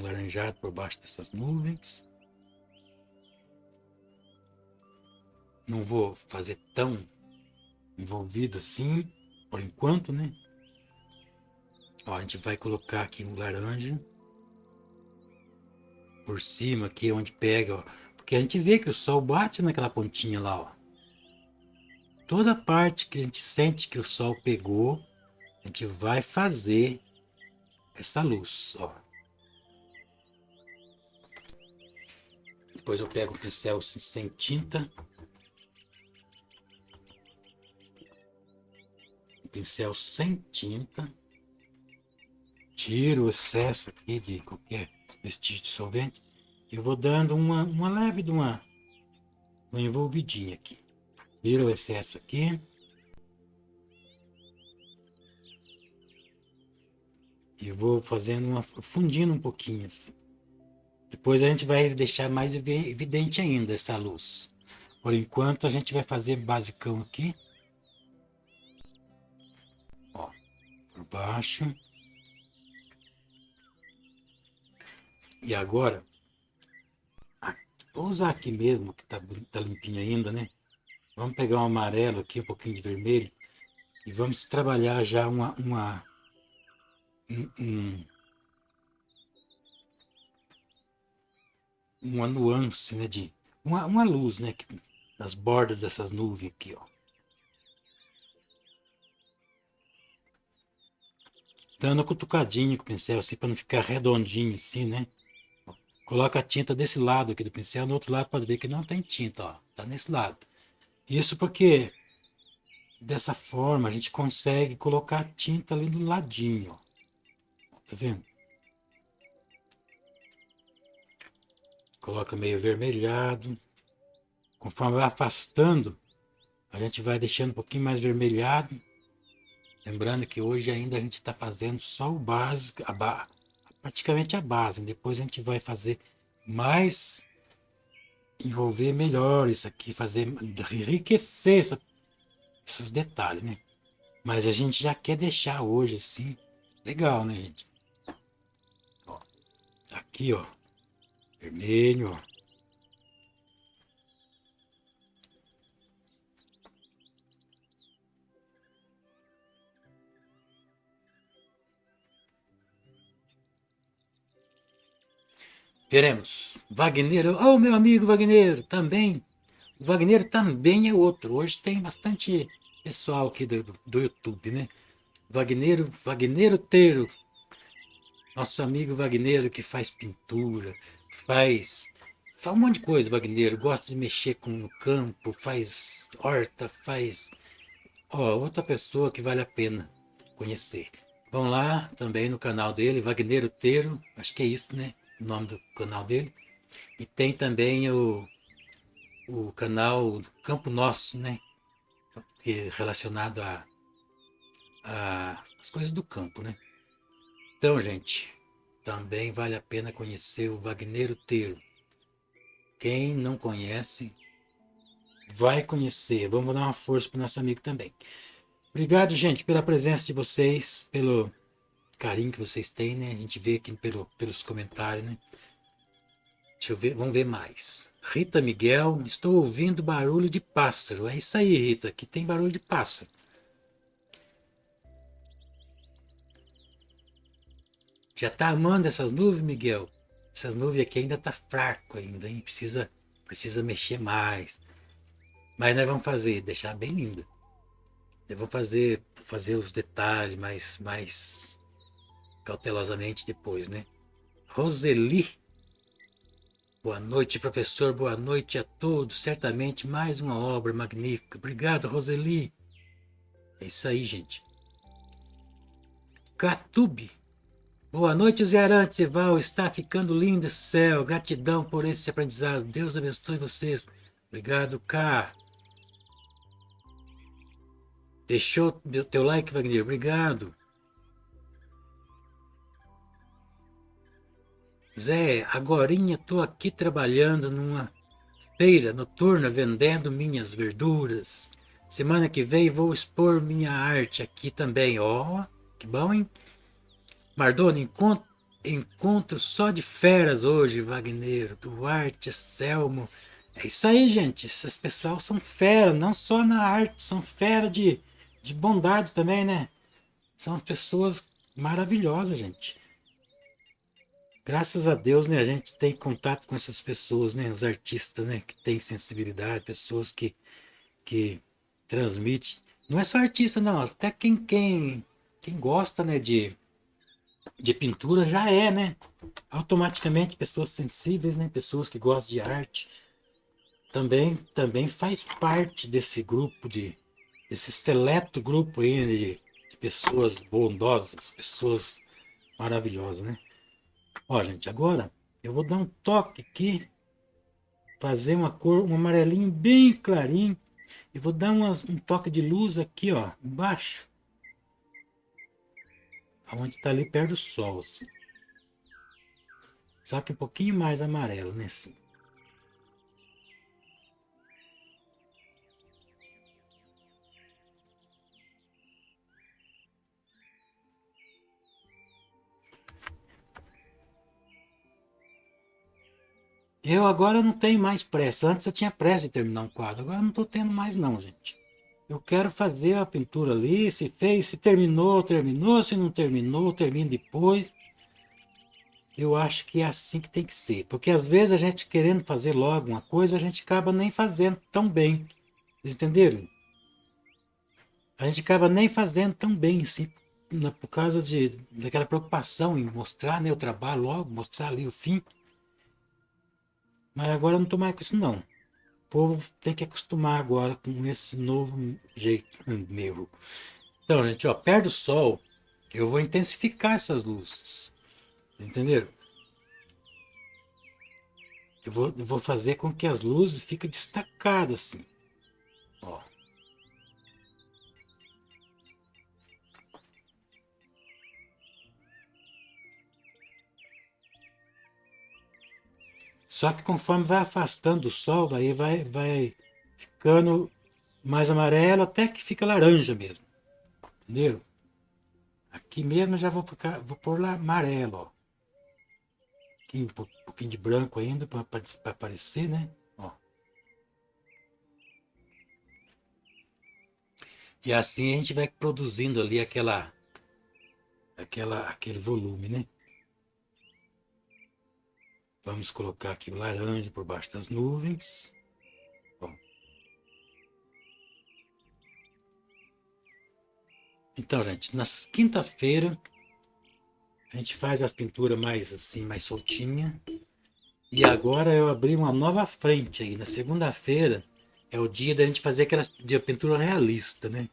laranjado por baixo dessas nuvens. Não vou fazer tão envolvido assim, por enquanto, né? Ó, a gente vai colocar aqui um laranja por cima aqui onde pega, ó. Porque a gente vê que o sol bate naquela pontinha lá, ó. Toda parte que a gente sente que o sol pegou, a gente vai fazer essa luz, ó. Depois eu pego o pincel sem tinta. O pincel sem tinta. Tiro o excesso aqui de qualquer vestígio de solvente. E vou dando uma leve de uma envolvidinha aqui. Tiro o excesso aqui. E vou fazendo fundindo um pouquinho assim. Depois a gente vai deixar mais evidente ainda essa luz. Por enquanto a gente vai fazer basicão aqui. Ó, por baixo. E agora, vou usar aqui mesmo, que tá limpinho ainda, né? Vamos pegar um amarelo aqui, um pouquinho de vermelho. E vamos trabalhar já uma nuance, né? Uma luz, né? Nas bordas dessas nuvens aqui, ó. Dando uma cutucadinha com o pincel, assim, para não ficar redondinho, assim, né? Coloca a tinta desse lado aqui do pincel, no outro lado pode ver que não tem tinta, ó. Tá nesse lado. Isso porque dessa forma a gente consegue colocar a tinta ali do ladinho, ó. Tá vendo? Coloca meio avermelhado. Conforme vai afastando, a gente vai deixando um pouquinho mais vermelhado. Lembrando que hoje ainda a gente está fazendo só o básico, praticamente a base. Depois a gente vai fazer mais, envolver melhor isso aqui, fazer enriquecer esses detalhes, né? Mas a gente já quer deixar hoje assim, legal, né, gente? Ó, aqui, ó, vermelho, ó. Veremos. Wagner, oh, meu amigo Wagner, também. O Wagner também é outro. Hoje tem bastante pessoal aqui do YouTube, né? Wagner Teiro, nosso amigo Wagner que faz pintura, faz um monte de coisa, Wagner. Gosta de mexer com o campo, faz horta, faz. Ó, outra pessoa que vale a pena conhecer. Vão lá também no canal dele, Wagner Otero, acho que é isso, né? O nome do canal dele. E tem também o canal Campo Nosso, né? Que é relacionado a as coisas do campo, né? Então, gente, também vale a pena conhecer o Wagner Otero. Quem não conhece, vai conhecer. Vamos dar uma força para o nosso amigo também. Obrigado, gente, pela presença de vocês, pelo carinho que vocês têm, né? A gente vê aqui pelos comentários, né? Deixa eu ver, vamos ver mais. Rita Miguel, estou ouvindo barulho de pássaro. É isso aí, Rita, aqui tem barulho de pássaro. Já tá amando essas nuvens, Miguel? Essas nuvens aqui ainda tá fraco ainda, hein? Precisa mexer mais. Mas nós vamos fazer, deixar bem linda. Eu vou fazer os detalhes mais cautelosamente depois, né? Roseli, boa noite, professor, boa noite a todos. Certamente mais uma obra magnífica. Obrigado, Roseli. É isso aí, gente. Catube, boa noite, Zé Arantes e Val. Está ficando lindo esse céu. Gratidão por esse aprendizado. Deus abençoe vocês. Obrigado, K. Deixou teu like, Wagner? Obrigado. Zé, agorinha tô aqui trabalhando numa feira noturna vendendo minhas verduras. Semana que vem vou expor minha arte aqui também. Ó, oh, que bom, hein? Mardoni, encontro só de feras hoje, Wagner. Duarte, Selmo. É isso aí, gente. Esses pessoal são fera, não só na arte, são fera de bondade também, né? São pessoas maravilhosas, gente. Graças a Deus, né, a gente tem contato com essas pessoas, né, os artistas, né, que têm sensibilidade, pessoas que transmitem. Não é só artista, não, até quem gosta, né, de pintura já é, né, automaticamente pessoas sensíveis, né, pessoas que gostam de arte. Também faz parte desse grupo, desse seleto grupo aí, né, de pessoas bondosas, pessoas maravilhosas, né. Ó, gente, agora eu vou dar um toque aqui, fazer uma cor, um amarelinho bem clarinho, e vou dar um toque de luz aqui, ó, embaixo, onde está ali perto do sol, assim. Só que um pouquinho mais amarelo, né, assim. Eu agora não tenho mais pressa. Antes eu tinha pressa de terminar um quadro, agora eu não estou tendo mais não, gente. Eu quero fazer a pintura ali, se fez, se terminou, terminou, se não terminou, termina depois. Eu acho que é assim que tem que ser. Porque às vezes a gente querendo fazer logo uma coisa, a gente acaba nem fazendo tão bem. Vocês entenderam? A gente acaba nem fazendo tão bem, assim, por causa daquela preocupação em mostrar, né, o trabalho logo, mostrar ali o fim. Mas agora eu não estou mais com isso, não. O povo tem que acostumar agora com esse novo jeito meu. Então, gente, ó, perto do sol, eu vou intensificar essas luzes. Entenderam? Eu vou fazer com que as luzes fiquem destacadas, assim. Ó. Só que conforme vai afastando o sol, aí vai ficando mais amarelo até que fica laranja mesmo. Entendeu? Aqui mesmo já vou pôr lá amarelo, ó. Um pouquinho de branco ainda para aparecer, né? Ó. E assim a gente vai produzindo ali aquele volume, né? Vamos colocar aqui o laranja por baixo das nuvens. Ó. Então, gente, na quinta-feira a gente faz as pinturas mais assim, mais soltinha. E agora eu abri uma nova frente aí. Na segunda-feira é o dia da gente fazer aquelas de pintura realista, né?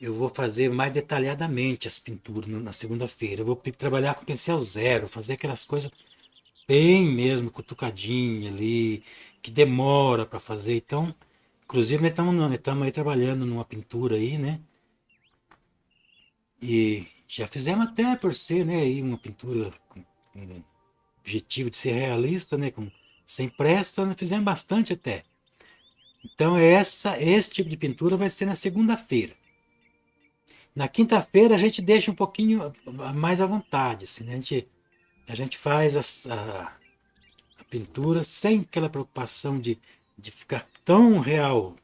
eu vou fazer mais detalhadamente as pinturas na segunda-feira. Eu vou trabalhar com pincel zero, fazer aquelas coisas bem mesmo, cutucadinha ali, que demora para fazer. Então, inclusive, nós estamos aí trabalhando numa pintura aí, né? E já fizemos até por ser, né, aí uma pintura com objetivo de ser realista, né, sem pressa, nós fizemos bastante até. Então, esse tipo de pintura vai ser na segunda-feira. Na quinta-feira a gente deixa um pouquinho mais à vontade, assim, né? A gente faz a pintura sem aquela preocupação de ficar tão real.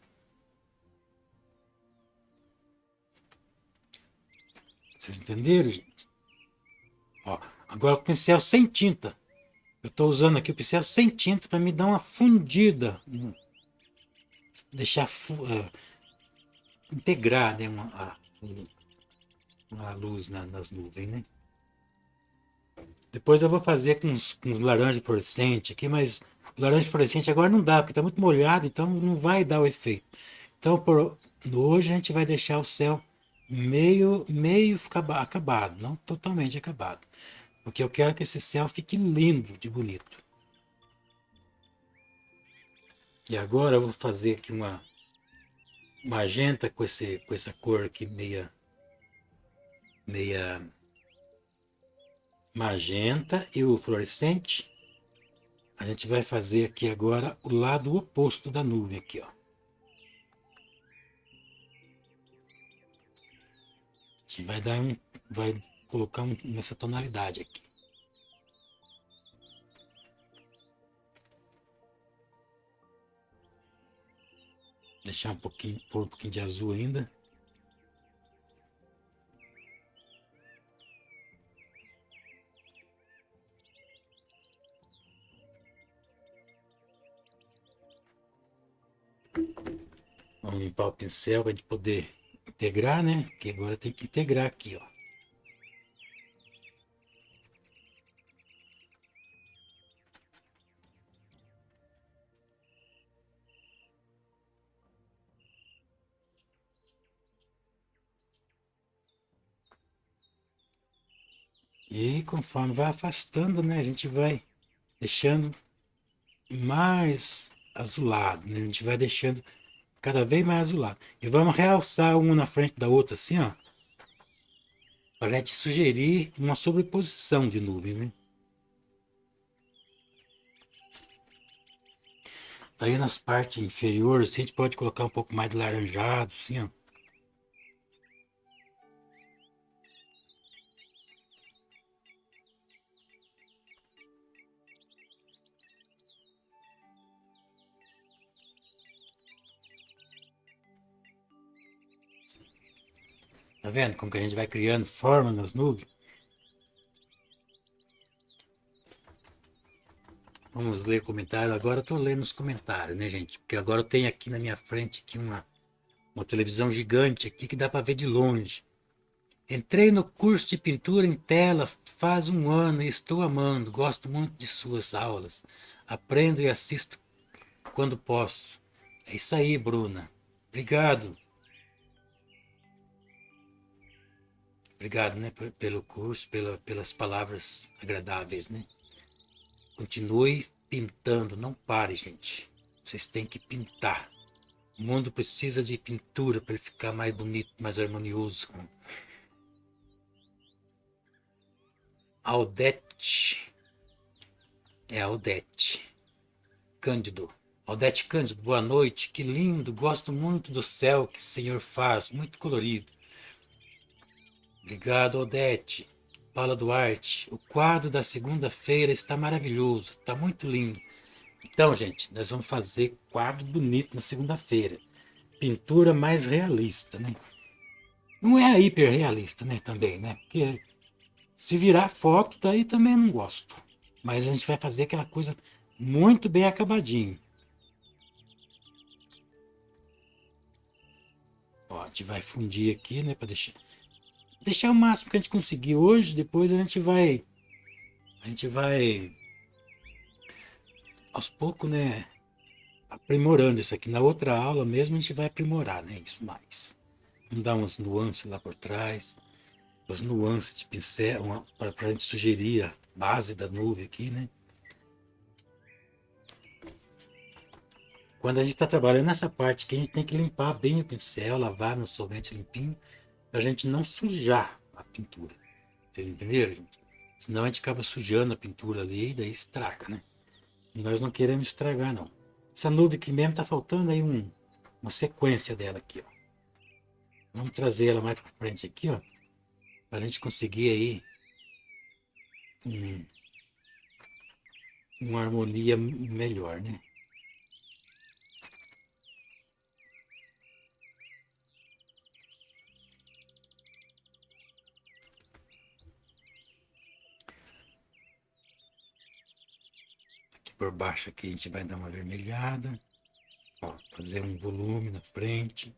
Vocês entenderam, gente? Ó, agora o pincel sem tinta. Eu estou usando aqui o pincel sem tinta para me dar uma fundida, deixar integrar, né, uma luz nas nuvens, né? Depois eu vou fazer com laranja fluorescente aqui, mas laranja fluorescente agora não dá, porque está muito molhado, então não vai dar o efeito. Então, hoje a gente vai deixar o céu meio acabado, não totalmente acabado. Porque eu quero que esse céu fique lindo de bonito. E agora eu vou fazer aqui uma magenta com essa cor aqui meia magenta e o fluorescente. A gente vai fazer aqui agora o lado oposto da nuvem aqui, ó. A gente vai colocar nessa tonalidade aqui. Deixar pôr um pouquinho de azul ainda. Vamos limpar o pincel para a gente poder integrar, né? Porque agora tem que integrar aqui, ó. E conforme vai afastando, né? A gente vai deixando mais azulado, né? A gente vai deixando cada vez mais azulado. E vamos realçar uma na frente da outra, assim, ó. Para a gente sugerir uma sobreposição de nuvem, né? Daí nas partes inferiores, assim, a gente pode colocar um pouco mais de laranjado, assim, ó. Tá vendo como que a gente vai criando forma nas nuvens? Vamos ler comentário. Agora eu tô lendo os comentários, né, gente? Porque agora eu tenho aqui na minha frente aqui uma televisão gigante aqui que dá para ver de longe. Entrei no curso de pintura em tela faz um ano e estou amando. Gosto muito de suas aulas. Aprendo e assisto quando posso. É isso aí, Bruna. Obrigado. Obrigado, né, pelo curso, pelas palavras agradáveis, né? Continue pintando, não pare, gente. Vocês têm que pintar. O mundo precisa de pintura para ele ficar mais bonito, mais harmonioso. Aldete. É Aldete. Cândido. Aldete Cândido, boa noite. Que lindo. Gosto muito do céu que o Senhor faz. Muito colorido. Obrigado, Aldete. Paula Duarte. O quadro da segunda-feira está maravilhoso. Está muito lindo. Então, gente, nós vamos fazer quadro bonito na segunda-feira. Pintura mais realista, né? Não é a hiperrealista, né? Também, né? Porque se virar foto, daí também não gosto. Mas a gente vai fazer aquela coisa muito bem acabadinho. Ó, a gente vai fundir aqui, né? Para deixar o máximo que a gente conseguir hoje. Depois a gente vai aos poucos, né? Aprimorando isso aqui. Na outra aula mesmo a gente vai aprimorar, né? Isso mais. Vamos dar umas nuances lá por trás. As nuances de pincel, para a gente sugerir a base da nuvem aqui, né? Quando a gente está trabalhando nessa parte aqui, a gente tem que limpar bem o pincel, lavar no solvente limpinho, para a gente não sujar a pintura. Vocês entenderam, gente? Senão a gente acaba sujando a pintura ali e daí estraga, né? E nós não queremos estragar, não. Essa nuvem aqui mesmo tá faltando aí uma sequência dela aqui, ó. Vamos trazer ela mais para frente aqui, ó, para a gente conseguir aí uma harmonia melhor, né? Aqui por baixo aqui a gente vai dar uma vermelhada, ó, fazer um volume na frente.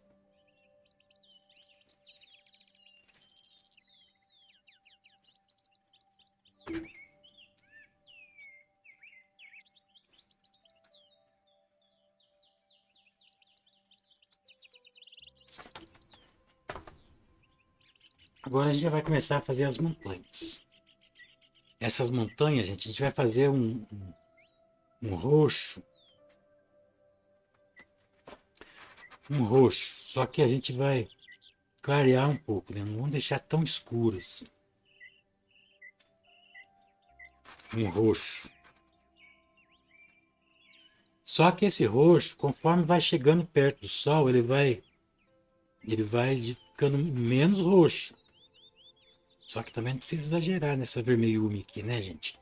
Agora a gente já vai começar a fazer as montanhas. Essas montanhas, gente, a gente vai fazer um roxo. Um roxo. Só que a gente vai clarear um pouco, né? Não vamos deixar tão escuro assim. Um roxo. Só que esse roxo, conforme vai chegando perto do sol, ele vai ficando menos roxo. Só que também não precisa exagerar nessa vermelhume aqui, né, gente?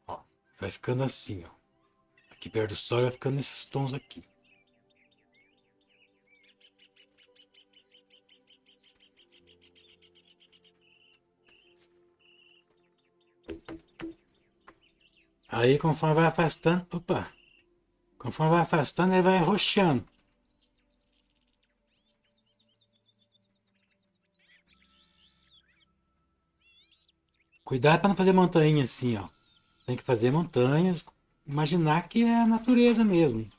Ó, vai ficando assim, ó. Aqui perto do sol vai ficando nesses tons aqui. Aí conforme vai afastando, conforme vai afastando, ele vai roxando. Cuidado para não fazer montanha assim, ó. Tem que fazer montanhas, imaginar que é a natureza mesmo.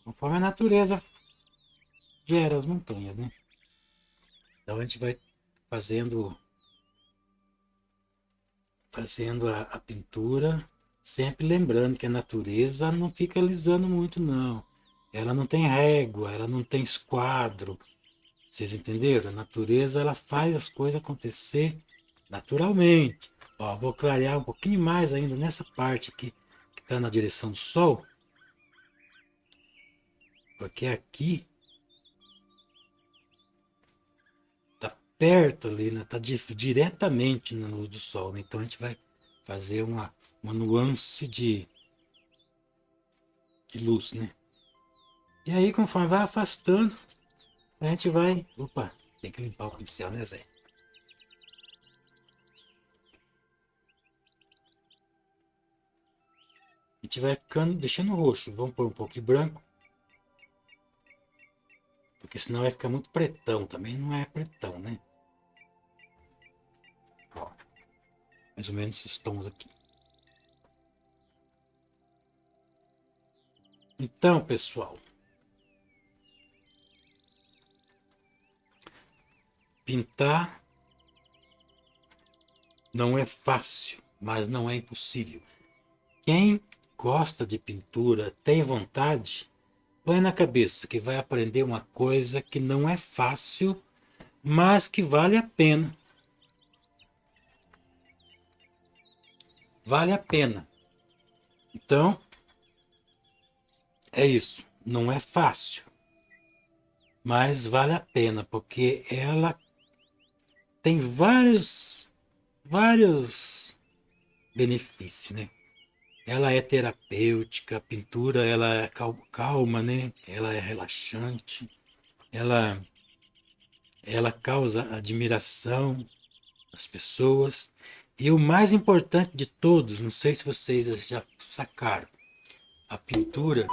Conforme a natureza gera as montanhas, né? Então a gente vai fazendo, fazendo a pintura, sempre lembrando que a natureza não fica alisando muito, não. Ela não tem régua, ela não tem esquadro. Vocês entenderam? A natureza ela faz as coisas acontecer naturalmente. Ó, vou clarear um pouquinho mais ainda nessa parte aqui que está na direção do sol, porque aqui está perto ali, né? Está diretamente na luz do sol, né? Então a gente vai fazer uma nuance de luz, né? E aí conforme vai afastando, a gente vai... Opa, tem que limpar o pincel, né, Zé? A gente vai ficando, deixando roxo. Vamos pôr um pouco de branco. Porque senão vai ficar muito pretão. Também não é pretão, né? Ó, mais ou menos esses tons aqui. Então, pessoal, pintar não é fácil, mas não é impossível. Quem gosta de pintura, tem vontade, põe na cabeça que vai aprender uma coisa que não é fácil, mas que vale a pena. Vale a pena. Então, é isso. Não é fácil, mas vale a pena, porque ela tem vários benefícios, né? Ela é terapêutica, a pintura ela é calma, né? Ela é relaxante, ela, ela causa admiração das pessoas. E o mais importante de todos, não sei se vocês já sacaram, a pintura,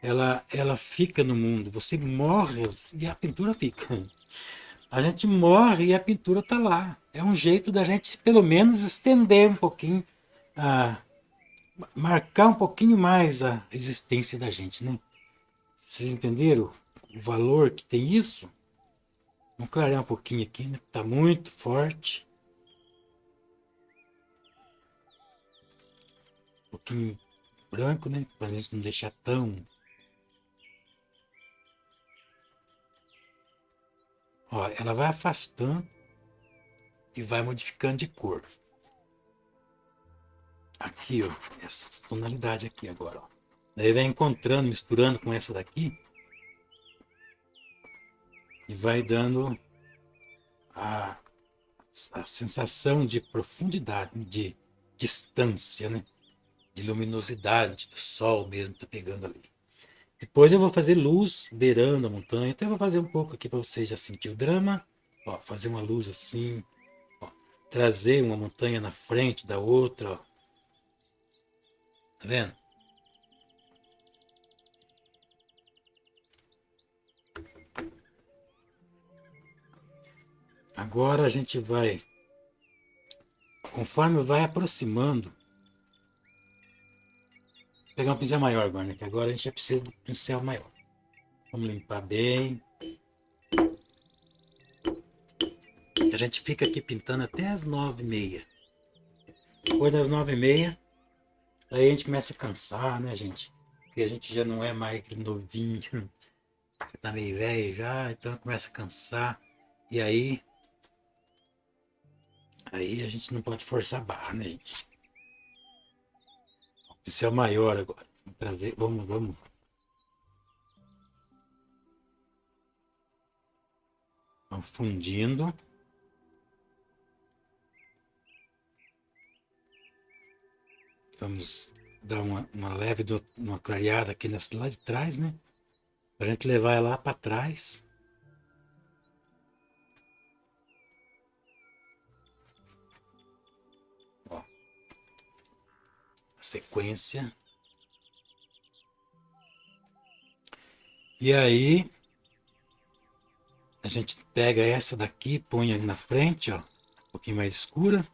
ela fica no mundo. Você morre e a pintura fica. A gente morre e a pintura está lá. É um jeito da gente, pelo menos, estender um pouquinho, a, marcar um pouquinho mais a existência da gente, né? Vocês entenderam o valor que tem isso. Vamos clarear um pouquinho aqui, né? Tá muito forte. Um pouquinho branco, né? Para a gente não deixar tão... Ó, ela vai afastando e vai modificando de cor. Aqui, ó, essa tonalidade aqui agora, ó. Daí vai encontrando, misturando com essa daqui e vai dando a, a sensação de profundidade, de distância, né? De luminosidade do sol mesmo tá pegando ali. Depois eu vou fazer luz beirando a montanha. Até vou fazer um pouco aqui para você já sentir o drama. Ó, fazer uma luz assim. Ó, trazer uma montanha na frente da outra. Ó. Tá vendo? Agora a gente vai, conforme vai aproximando, vou pegar um pincel maior agora, né? Que agora a gente já precisa de um pincel maior. Vamos limpar bem. A gente fica aqui pintando até as 9h30. Depois das 9h30, aí a gente começa a cansar, né, gente? Porque a gente já não é mais aquele novinho, já tá meio velho já, então começa a cansar. E aí a gente não pode forçar a barra, né, gente? O pincel maior agora. Vamos trazer, vamos. Vamos fundindo. Vamos dar uma leve, uma clareada aqui lá de trás, né? Pra gente levar ela lá para trás. Ó, a sequência. E aí a gente pega essa daqui, põe ali na frente, ó, um pouquinho mais escura.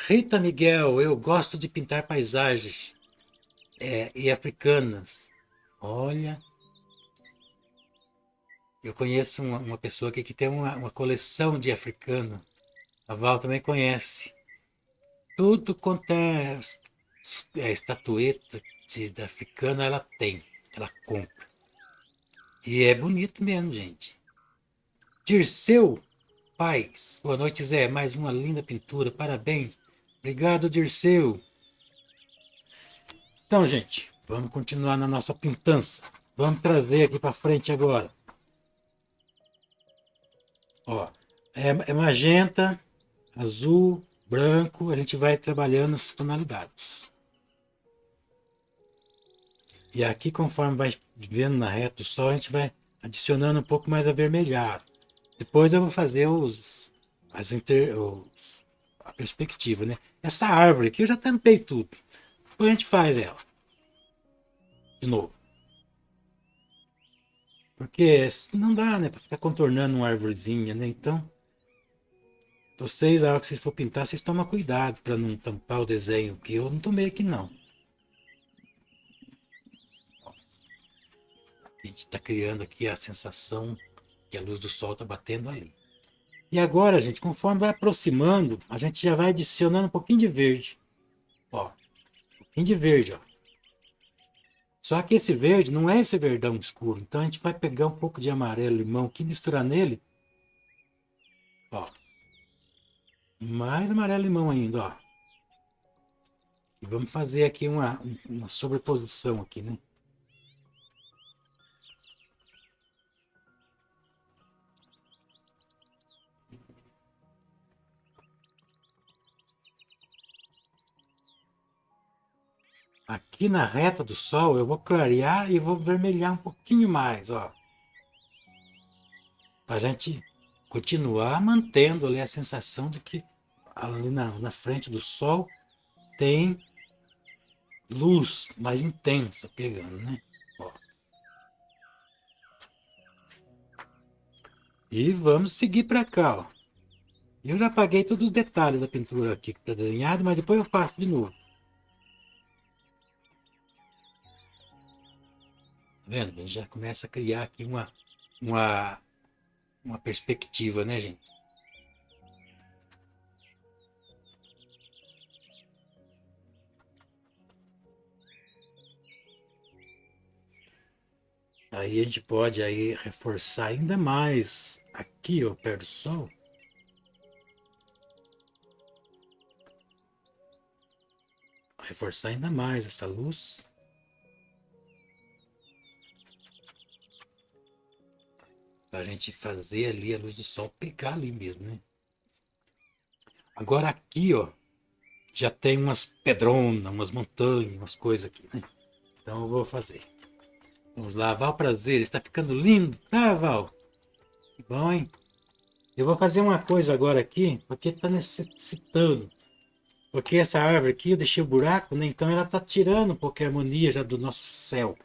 Rita Miguel, eu gosto de pintar paisagens e africanas. Olha, eu conheço uma pessoa aqui que tem uma coleção de africano. A Val também conhece. Tudo quanto é estatueta da africana, ela tem. Ela compra. E é bonito mesmo, gente. Dirceu Paz. Boa noite, Zé. Mais uma linda pintura. Parabéns. Obrigado, Dirceu. Então, gente, vamos continuar na nossa pintança. Vamos trazer aqui para frente agora. Ó, é magenta, azul, branco. A gente vai trabalhando as tonalidades. E aqui, conforme vai vendo na reta do sol, a gente vai adicionando um pouco mais avermelhado. Depois eu vou fazer a perspectiva, né? Essa árvore aqui eu já tampei tudo. Depois a gente faz ela. De novo. Porque não dá, né? Pra ficar contornando uma árvorezinha, né? Então, vocês, na hora que vocês for pintar, vocês tomam cuidado para não tampar o desenho, que eu não tomei aqui não. A gente está criando aqui a sensação que a luz do sol está batendo ali. E agora, gente, conforme vai aproximando, a gente já vai adicionando um pouquinho de verde. Ó, um pouquinho de verde, ó. Só que esse verde não é esse verdão escuro. Então a gente vai pegar um pouco de amarelo, limão aqui, misturar nele. Ó. Mais amarelo, limão ainda, ó. E vamos fazer aqui uma sobreposição aqui, né? Aqui na reta do sol eu vou clarear e vou vermelhar um pouquinho mais, ó. Pra gente continuar mantendo ali a sensação de que ali na frente do sol tem luz mais intensa pegando, né? Ó. E vamos seguir para cá, ó. Eu já apaguei todos os detalhes da pintura aqui que está desenhado, mas depois eu faço de novo. vendo? A gente já começa a criar aqui uma, uma perspectiva, né, gente? Aí a gente pode aí reforçar ainda mais aqui, ó, perto do sol. Reforçar ainda mais essa luz. Para a gente fazer ali a luz do sol pegar ali mesmo, né? Agora aqui, ó, já tem umas pedronas, umas montanhas, umas coisas aqui, né? Então eu vou fazer. Vamos lá, Val Prazer, está ficando lindo, tá, Val? Que bom, hein? Eu vou fazer uma coisa agora aqui, porque está necessitando. Porque essa árvore aqui eu deixei o buraco, né? Então ela está tirando um pouco a harmonia já do nosso céu.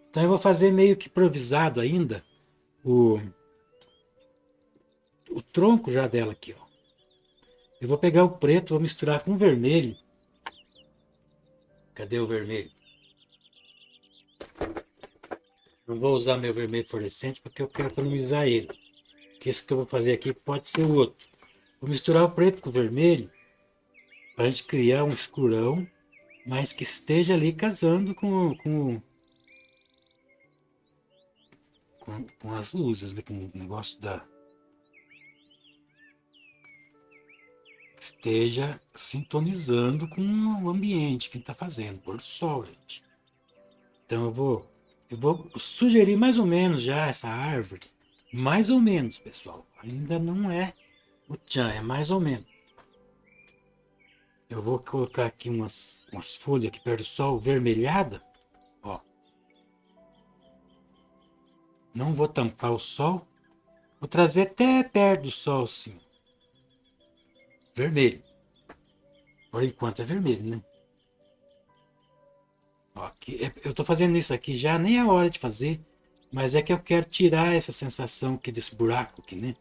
Então eu vou fazer meio que improvisado ainda o, o tronco já dela aqui, ó. Eu vou pegar o preto, vou misturar com o vermelho. Cadê o vermelho? Não vou usar meu vermelho fluorescente porque eu quero economizar ele. Que esse que eu vou fazer aqui pode ser o outro. Vou misturar o preto com o vermelho para a gente criar um escurão, mas que esteja ali casando com as luzes, né? Com o negócio da. Esteja sintonizando com o ambiente que está fazendo, pôr do sol, gente. Então eu vou sugerir mais ou menos já essa árvore, mais ou menos, pessoal. Ainda não é o tchan, é mais ou menos. Eu vou colocar aqui umas folhas aqui perto do sol, vermelhada. Ó. Não vou tampar o sol. Vou trazer até perto do sol, assim. Vermelho. Por enquanto é vermelho, né? Ó, aqui, eu tô fazendo isso aqui já, nem é hora de fazer. Mas é que eu quero tirar essa sensação aqui desse buraco aqui, né?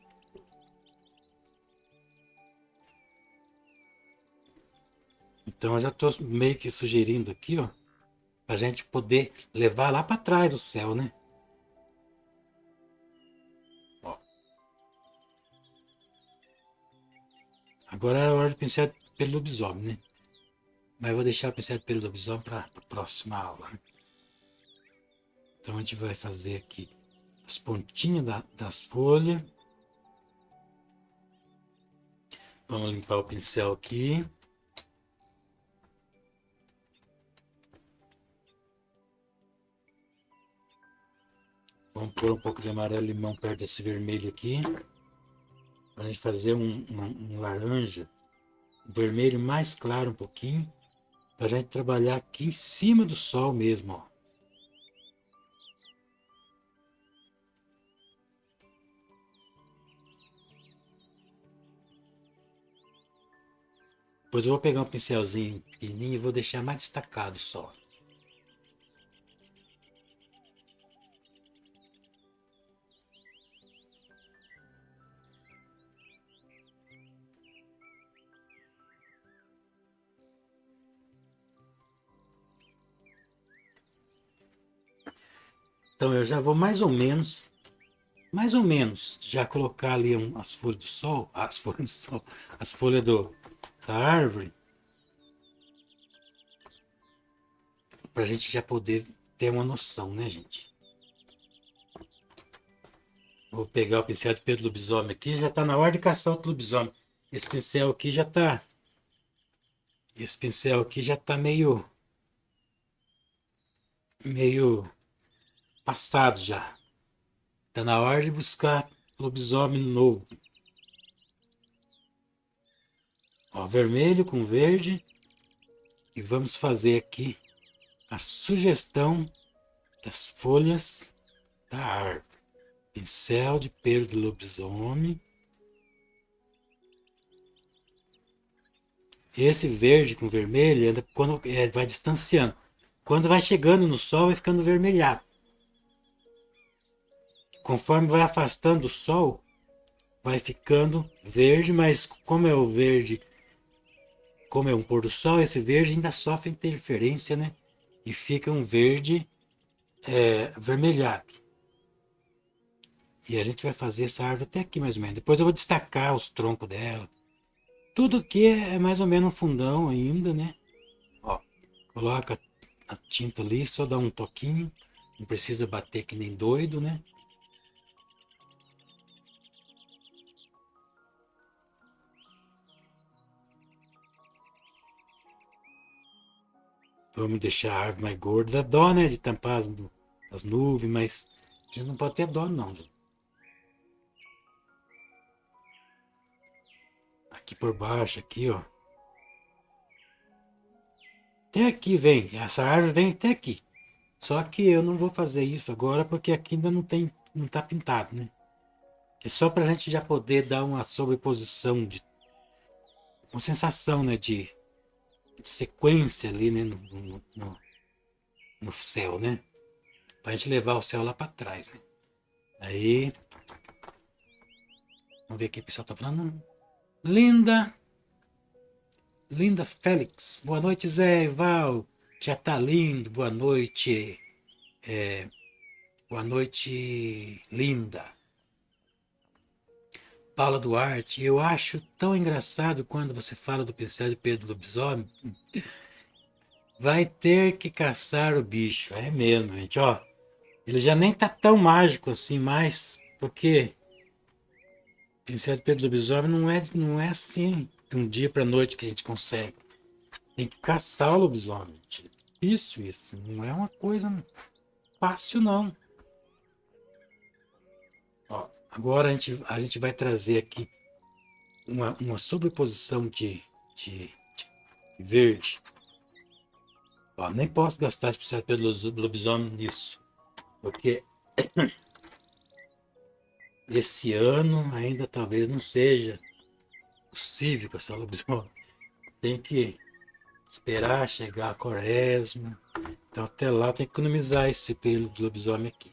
Então eu já estou meio que sugerindo aqui, ó, para a gente poder levar lá para trás o céu, né? Ó. Agora é a hora de pensar pelo lobisomem, né? Mas eu vou deixar o pincel pelo lobisomem para a próxima aula, né? Então a gente vai fazer aqui as pontinhas das folhas. Vamos limpar o pincel aqui. Vamos pôr um pouco de amarelo limão perto desse vermelho aqui. Para a gente fazer um laranja. Um vermelho mais claro um pouquinho. Para a gente trabalhar aqui em cima do sol mesmo, ó. Depois eu vou pegar um pincelzinho fininho e vou deixar mais destacado só. Então eu já vou mais ou menos, já colocar ali as folhas do sol, as folhas do sol, as folhas da árvore, para a gente já poder ter uma noção, né, gente? Vou pegar o pincel de Pedro Lobisomem aqui, já está na hora de caçar outro lobisomem. Esse pincel aqui já está, esse pincel aqui já está meio passado já. Está na hora de buscar lobisomem novo. Ó, vermelho com verde. E vamos fazer aqui a sugestão das folhas da árvore. Pincel de pelo de lobisomem. Esse verde com vermelho, quando vai distanciando. Quando vai chegando no sol, vai ficando vermelhado. Conforme vai afastando do sol, vai ficando verde, mas como é o verde, como é um pôr do sol, esse verde ainda sofre interferência, né? E fica um verde avermelhado. E a gente vai fazer essa árvore até aqui mais ou menos. Depois eu vou destacar os troncos dela. Tudo aqui é mais ou menos um fundão ainda, né? Ó, coloca a tinta ali, só dá um toquinho. Não precisa bater que nem doido, né? Vamos deixar a árvore mais gorda. Dá dó, né? De tampar as nuvens, mas a gente não pode ter dó, não. Aqui por baixo, aqui, ó. Até aqui vem. Essa árvore vem até aqui. Só que eu não vou fazer isso agora porque aqui ainda não tá pintado, né? É só para a gente já poder dar uma sobreposição uma sensação, né, de sequência ali, né, no céu, né? Pra gente levar o céu lá para trás, né? Aí, vamos ver o que o pessoal tá falando. Linda, Linda Félix. Boa noite, Zé Val. Já tá lindo. Boa noite. Boa noite, Linda. Paula Duarte, eu acho tão engraçado quando você fala do pincel de Pedro Lobisomem. Vai ter que caçar o bicho. É mesmo, gente, ó. Ele já nem tá tão mágico assim mais, porque o pincel de Pedro Lobisomem não é assim de um dia pra noite que a gente consegue. Tem que caçar o lobisomem. Gente. Isso. Não é uma coisa fácil, não. Ó, agora a gente vai trazer aqui uma sobreposição de verde. Ó, nem posso gastar esse pincel de Pedro Lobisomem nisso, porque esse ano ainda talvez não seja possível caçar lobisomem. Tem que esperar chegar a quaresma. Então até lá tem que economizar esse pelo do lobisomem aqui.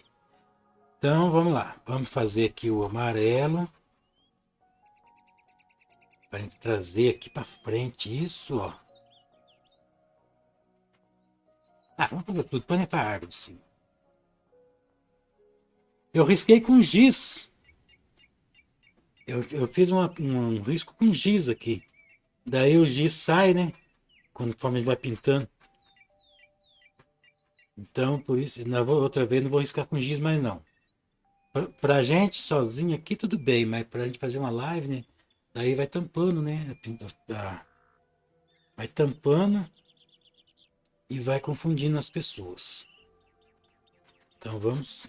Então vamos lá. Vamos fazer aqui o amarelo. Para a gente trazer aqui para frente isso, ó. Vamos fazer tudo. Põe para a árvore, sim. Eu risquei com giz. Eu fiz um risco com giz aqui. Daí o giz sai, né? Conforme a gente vai pintando. Então, por isso, outra vez não vou riscar com giz mais não. Pra gente sozinho aqui tudo bem, mas pra gente fazer uma live, né? Daí vai tampando, né? Vai tampando e vai confundindo as pessoas. Então vamos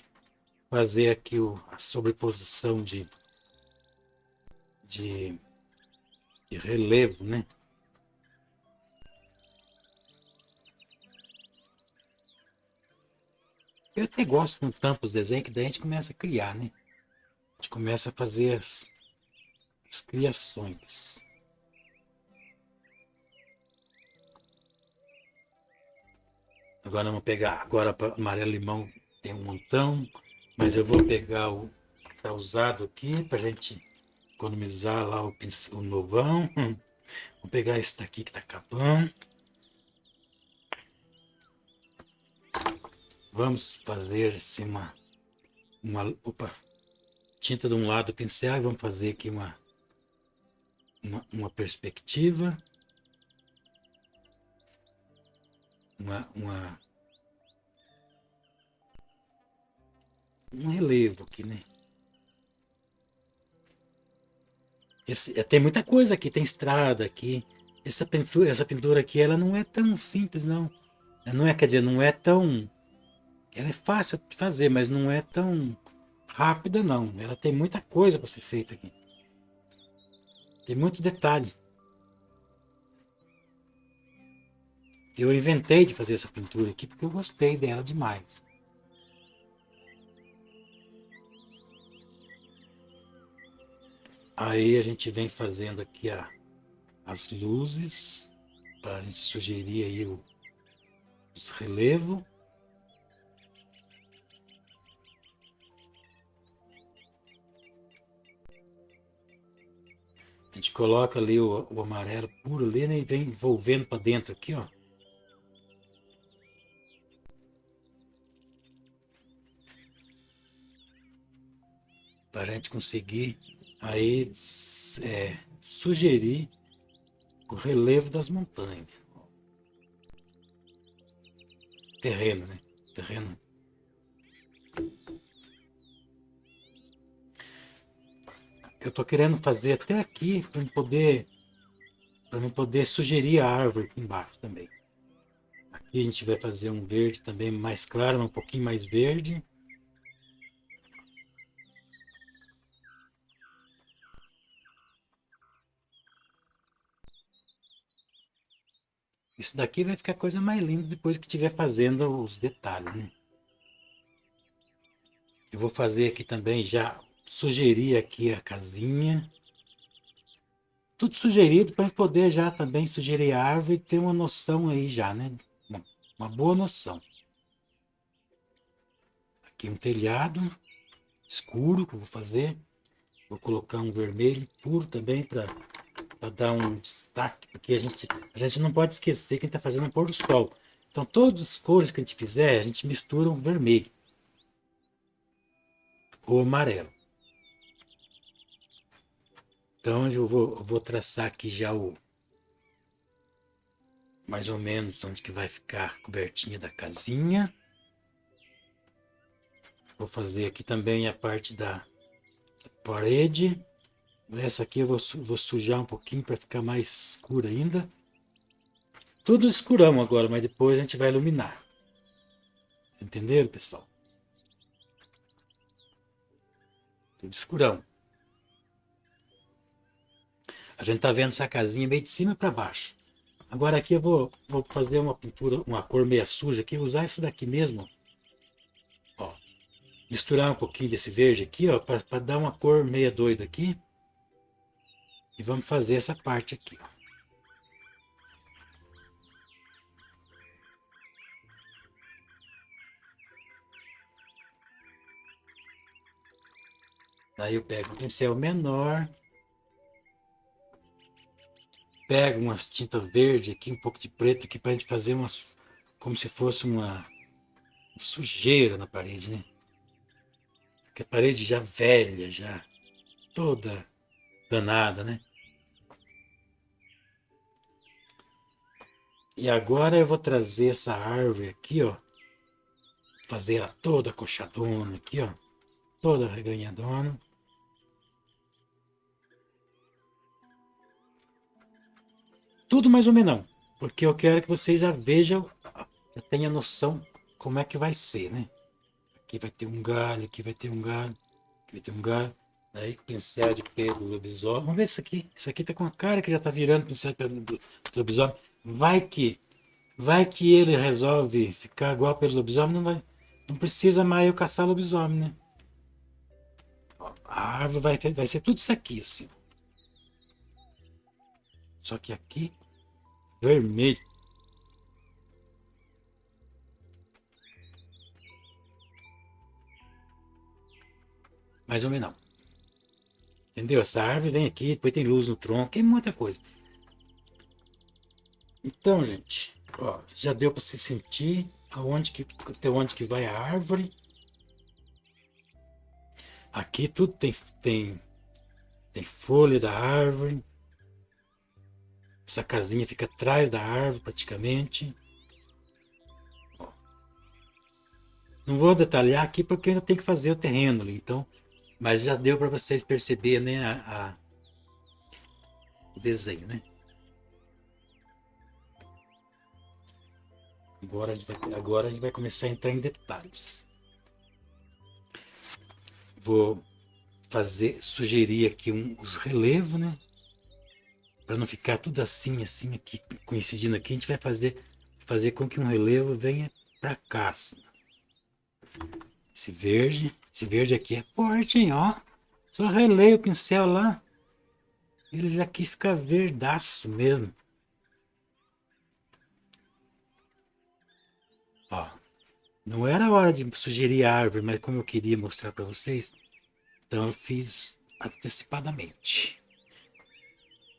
fazer aqui a sobreposição de, de relevo, né? Eu até gosto quando tampa os desenhos, que daí a gente começa a criar, né? A gente começa a fazer as criações. Agora vamos pegar, agora para amarelo limão tem um montão, mas eu vou pegar o que está usado aqui para a gente economizar lá o novão. Vou pegar esse daqui que está acabando. Vamos fazer assim opa, tinta de um lado do pincel e vamos fazer aqui uma perspectiva. Um relevo aqui, né? Tem muita coisa aqui, tem estrada aqui. Essa pintura aqui, ela não é tão simples, não. Ela não é, quer dizer, não é tão. Ela é fácil de fazer, mas não é tão rápida, não. Ela tem muita coisa para ser feita aqui. Tem muito detalhe. Eu inventei de fazer essa pintura aqui porque eu gostei dela demais. Aí a gente vem fazendo aqui as luzes para a gente sugerir aí os relevos. A gente coloca ali o amarelo puro ali, né, e vem envolvendo para dentro aqui, ó. para a gente conseguir aí sugerir o relevo das montanhas. Terreno, né? Terreno. Eu tô querendo fazer até aqui para eu poder sugerir a árvore aqui embaixo também. Aqui a gente vai fazer um verde também mais claro, um pouquinho mais verde. Isso daqui vai ficar coisa mais linda depois que estiver fazendo os detalhes, né? Eu vou fazer aqui também, já sugerir aqui a casinha. Tudo sugerido para poder já também sugerir a árvore e ter uma noção aí já, né? Uma boa noção. Aqui um telhado escuro que eu vou fazer. Vou colocar um vermelho puro também para dar um destaque, porque a gente não pode esquecer que a gente está fazendo um pôr do sol. Então todas as cores que a gente fizer, a gente mistura um vermelho ou amarelo. Então eu vou traçar aqui já o mais ou menos onde que vai ficar a cobertinha da casinha. Vou fazer aqui também a parte da parede. Essa aqui eu vou sujar um pouquinho para ficar mais escura ainda. Tudo escurão agora, mas depois a gente vai iluminar. Entenderam, pessoal? Tudo escurão. A gente tá vendo essa casinha meio de cima para baixo. Agora aqui eu vou fazer uma pintura, uma cor meia suja aqui, usar isso daqui mesmo. Ó, misturar um pouquinho desse verde aqui, ó, para dar uma cor meia doida aqui. E vamos fazer essa parte aqui, ó. Daí eu pego um pincel menor, pego umas tintas verdes aqui, um pouco de preto aqui pra gente fazer umas, como se fosse uma sujeira na parede, né? Porque a parede já velha, já toda danada, né? E agora eu vou trazer essa árvore aqui, ó, fazer ela toda coxadona aqui, ó, toda reganhadona. Tudo mais ou menos, porque eu quero que vocês já vejam, já tenham noção como é que vai ser, né? Aqui vai ter um galho, aqui vai ter um galho, aqui vai ter um galho. Aí pincel de pelo do lobisomem. Vamos ver isso aqui. Isso aqui tá com a cara que já tá virando pincel de pelo do lobisomem. Vai que ele resolve ficar igual pelo lobisomem, não vai. Não precisa mais eu caçar lobisomem, né? A árvore vai ser tudo isso aqui, assim. Só que aqui, vermelho. Mais ou menos. Entendeu? Essa árvore vem aqui, depois tem luz no tronco, tem muita coisa. Então, gente, ó, já deu para se sentir até onde que vai a árvore. Aqui tudo tem folha da árvore. Essa casinha fica atrás da árvore praticamente. Ó, não vou detalhar aqui porque ainda tem que fazer o terreno ali, então, mas já deu para vocês perceber, né, o desenho, né? Agora a gente vai começar a entrar em detalhes. Vou sugerir aqui os relevos, né? Para não ficar tudo assim, assim aqui, coincidindo aqui, a gente vai fazer com que um relevo venha para cá, assim. Esse verde aqui é forte, hein, ó. Só relei o pincel lá, ele já quis ficar verdaço mesmo. Ó, não era hora de sugerir a árvore, mas como eu queria mostrar para vocês, então eu fiz antecipadamente.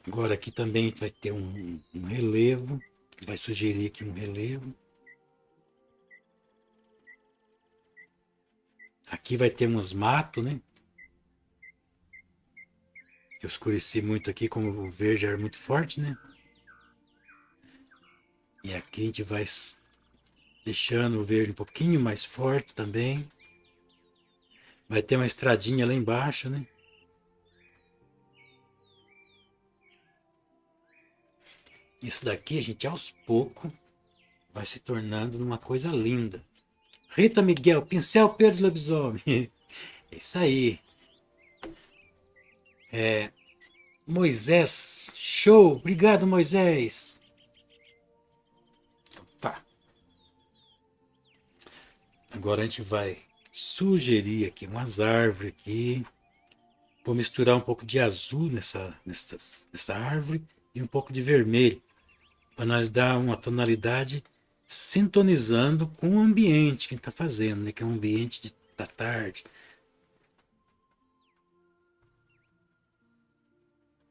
Agora aqui também vai ter um relevo, vai sugerir aqui um relevo. Aqui vai ter uns matos, né? Eu escureci muito aqui, como o verde era muito forte, né? E aqui a gente vai deixando o verde um pouquinho mais forte também. Vai ter uma estradinha lá embaixo, né? Isso daqui, gente, aos poucos vai se tornando uma coisa linda. Rita Miguel, pincel Pedro Lobisomem. É isso aí. Moisés, show. Obrigado, Moisés. Tá. Agora a gente vai sugerir aqui umas árvores aqui. Vou misturar um pouco de azul nessa árvore e um pouco de vermelho, para nós dar uma tonalidade sintonizando com o ambiente que a gente está fazendo, né? Que é um ambiente da tarde.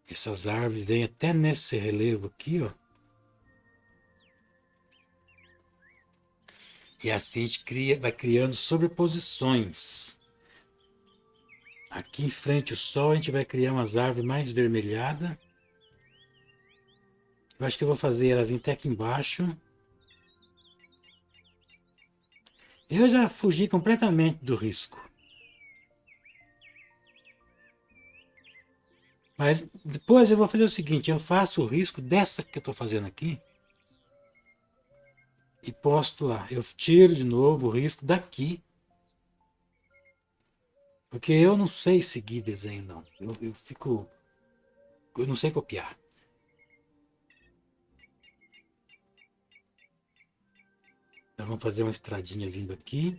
Essas árvores vêm até nesse relevo aqui, ó. E assim a gente vai criando sobreposições. Aqui em frente ao sol a gente vai criar umas árvores mais vermelhadas. Eu acho que eu vou fazer ela vir até aqui embaixo. Eu já fugi completamente do risco. Mas depois eu vou fazer o seguinte, eu faço o risco dessa que eu estou fazendo aqui e posto lá. Eu tiro de novo o risco daqui, porque eu não sei seguir desenho não. Eu não sei copiar. Então vamos fazer uma estradinha vindo aqui.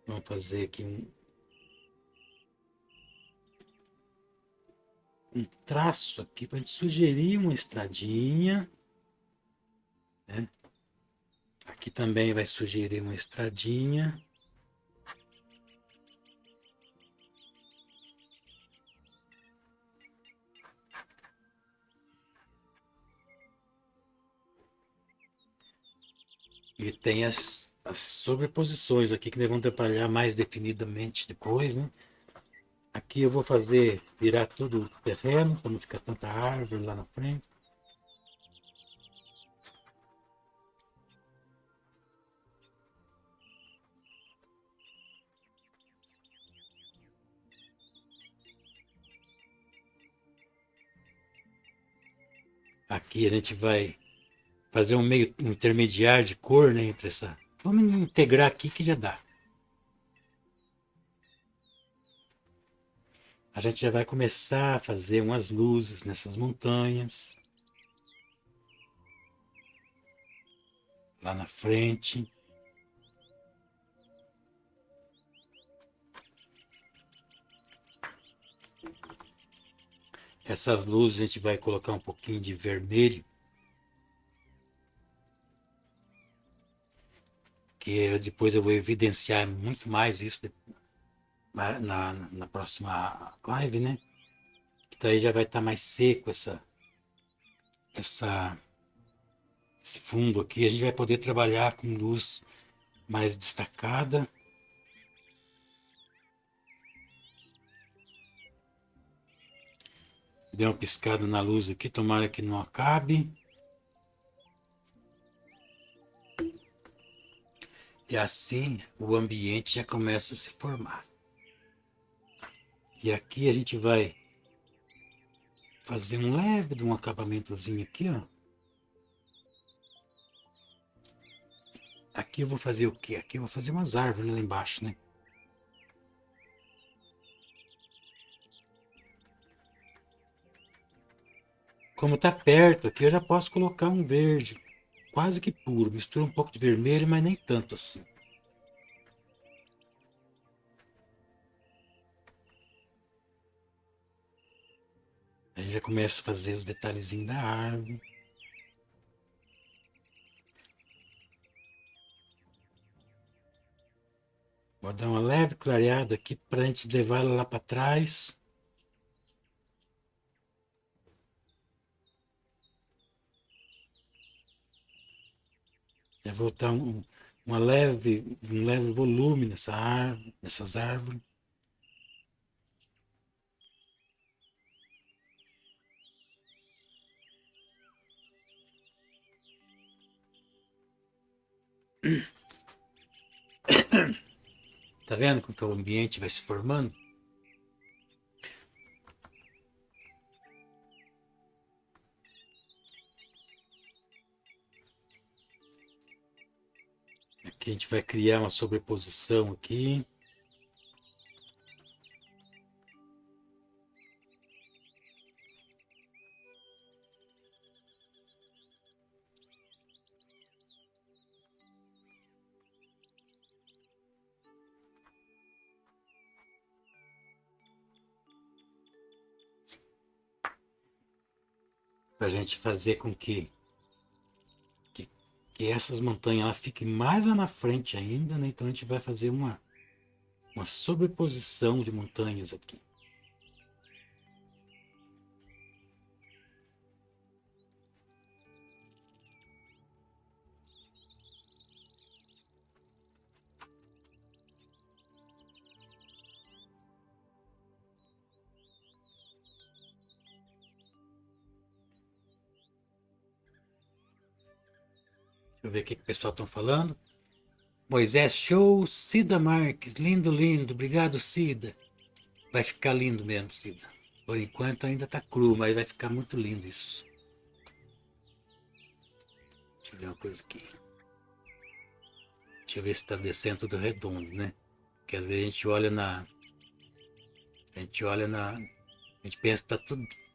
Vamos fazer aqui um traço aqui para a gente sugerir uma estradinha, né? Aqui também vai sugerir uma estradinha. E tem as sobreposições aqui que nós vamos trabalhar mais definidamente depois, né? Aqui eu vou fazer virar todo o terreno para não ficar tanta árvore lá na frente. Aqui a gente vai fazer um meio intermediário de cor, né, entre essa. Vamos integrar aqui que já dá. A gente já vai começar a fazer umas luzes nessas montanhas. Lá na frente. Essas luzes a gente vai colocar um pouquinho de vermelho, que depois eu vou evidenciar muito mais isso na próxima live, né? Que daí já vai estar mais seco essa, esse fundo aqui. A gente vai poder trabalhar com luz mais destacada. Deu uma piscada na luz aqui, tomara que não acabe. E assim o ambiente já começa a se formar. E aqui a gente vai fazer um leve de um acabamentozinho aqui, ó. Aqui eu vou fazer o quê? Aqui eu vou fazer umas árvores lá embaixo, né? Como tá perto aqui, eu já posso colocar um verde quase que puro. Mistura um pouco de vermelho, mas nem tanto assim. Aí já começa a fazer os detalhezinhos da árvore. Vou dar uma leve clareada aqui para a gente levar ela lá para trás. Já vou dar um leve volume nessas árvores. Tá vendo como que o ambiente vai se formando? Aqui a gente vai criar uma sobreposição aqui. Para a gente fazer com que, que essas montanhas ela fiquem mais lá na frente ainda, né? Então a gente vai fazer uma sobreposição de montanhas aqui. Deixa eu ver o que o pessoal está falando. Moisés, show, Cida Marques, lindo, lindo, obrigado, Cida. Vai ficar lindo mesmo, Cida. Por enquanto ainda tá cru, mas vai ficar muito lindo isso. Deixa eu ver uma coisa aqui. Deixa eu ver se está descendo tudo redondo, né? Porque às vezes a gente olha na. A gente olha na. A gente pensa que tá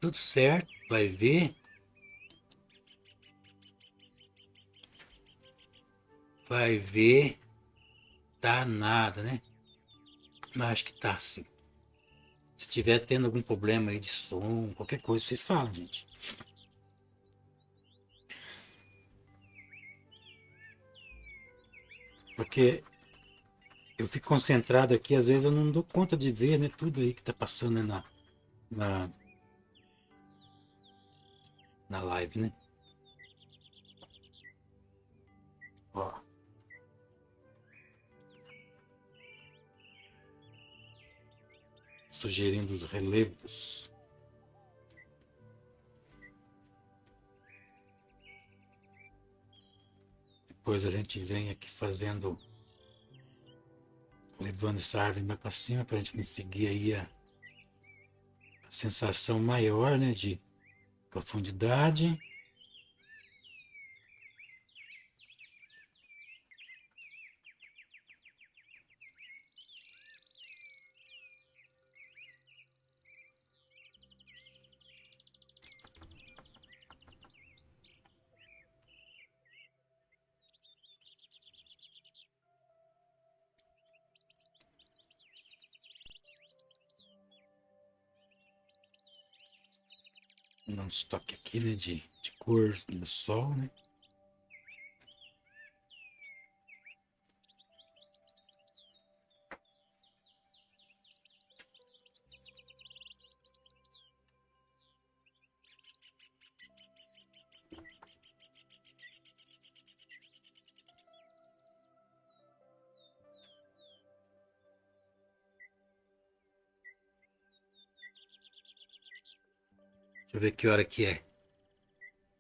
tudo certo, vai ver. Vai ver. Tá nada, né? Mas acho que tá sim. Se tiver tendo algum problema aí de som, qualquer coisa, vocês falam, gente. Porque eu fico concentrado aqui, às vezes eu não dou conta de ver, né? Tudo aí que tá passando na, na live, né? Ó. Sugerindo os relevos. Depois a gente vem aqui fazendo, levando essa árvore mais para cima para a gente conseguir aí a sensação maior, né, de profundidade. Dar um estoque aqui, né, de cor do sol, né. Deixa eu ver que hora que é.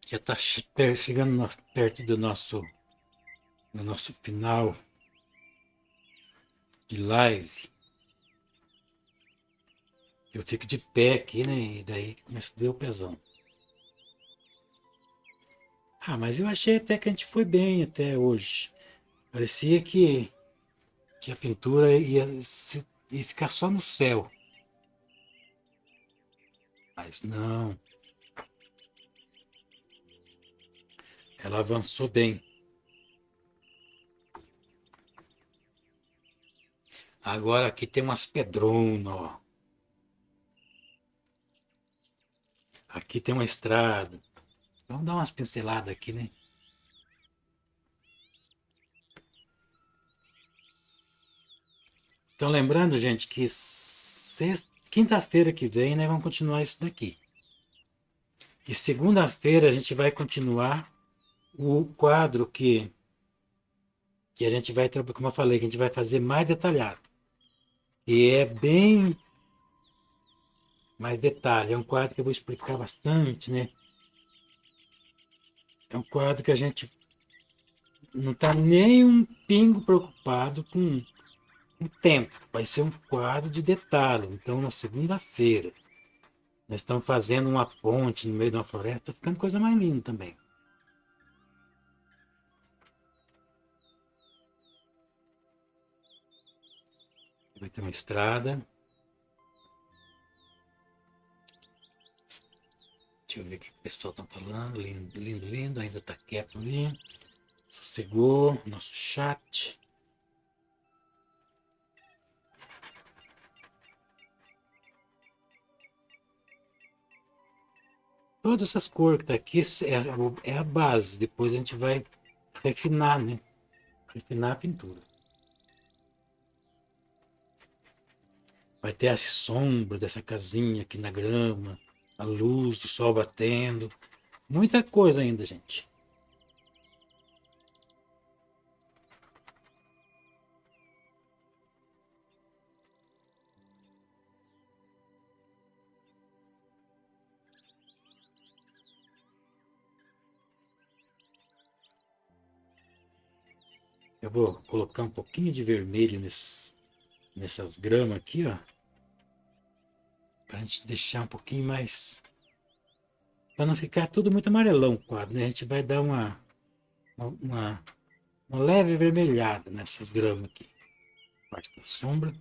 Já está chegando perto do nosso final de live. Eu fico de pé aqui, né? E daí começa a ver o pesão. Ah, mas eu achei até que a gente foi bem até hoje. Parecia que a pintura ia ficar só no céu. Mas não, ela avançou bem. Agora aqui tem umas pedronas, ó. Aqui tem uma estrada. Vamos dar umas pinceladas aqui, né? Então lembrando, gente, que quinta-feira que vem, né, vamos continuar isso daqui. E segunda-feira a gente vai continuar o quadro que a gente vai, como eu falei, que a gente vai fazer mais detalhado. E é bem mais detalhe. É um quadro que eu vou explicar bastante, né? É um quadro que a gente não está nem um pingo preocupado com o tempo. Vai ser um quadro de detalhe. Então, na segunda-feira, nós estamos fazendo uma ponte no meio de uma floresta, ficando coisa mais linda também. Vai ter uma estrada. Deixa eu ver o que o pessoal está falando. Lindo, lindo, lindo. Ainda está quieto ali. Sossegou. Nosso chat. Todas essas cores que tá aqui é a base. Depois a gente vai refinar, né? Refinar a pintura. Vai ter a sombra dessa casinha aqui na grama, a luz do sol batendo. Muita coisa ainda, gente. Eu vou colocar um pouquinho de vermelho nessas gramas aqui, ó. Pra gente deixar um pouquinho mais. Pra não ficar tudo muito amarelão o quadro, né? A gente vai dar uma, uma leve vermelhada nessas gramas aqui. Parte da sombra.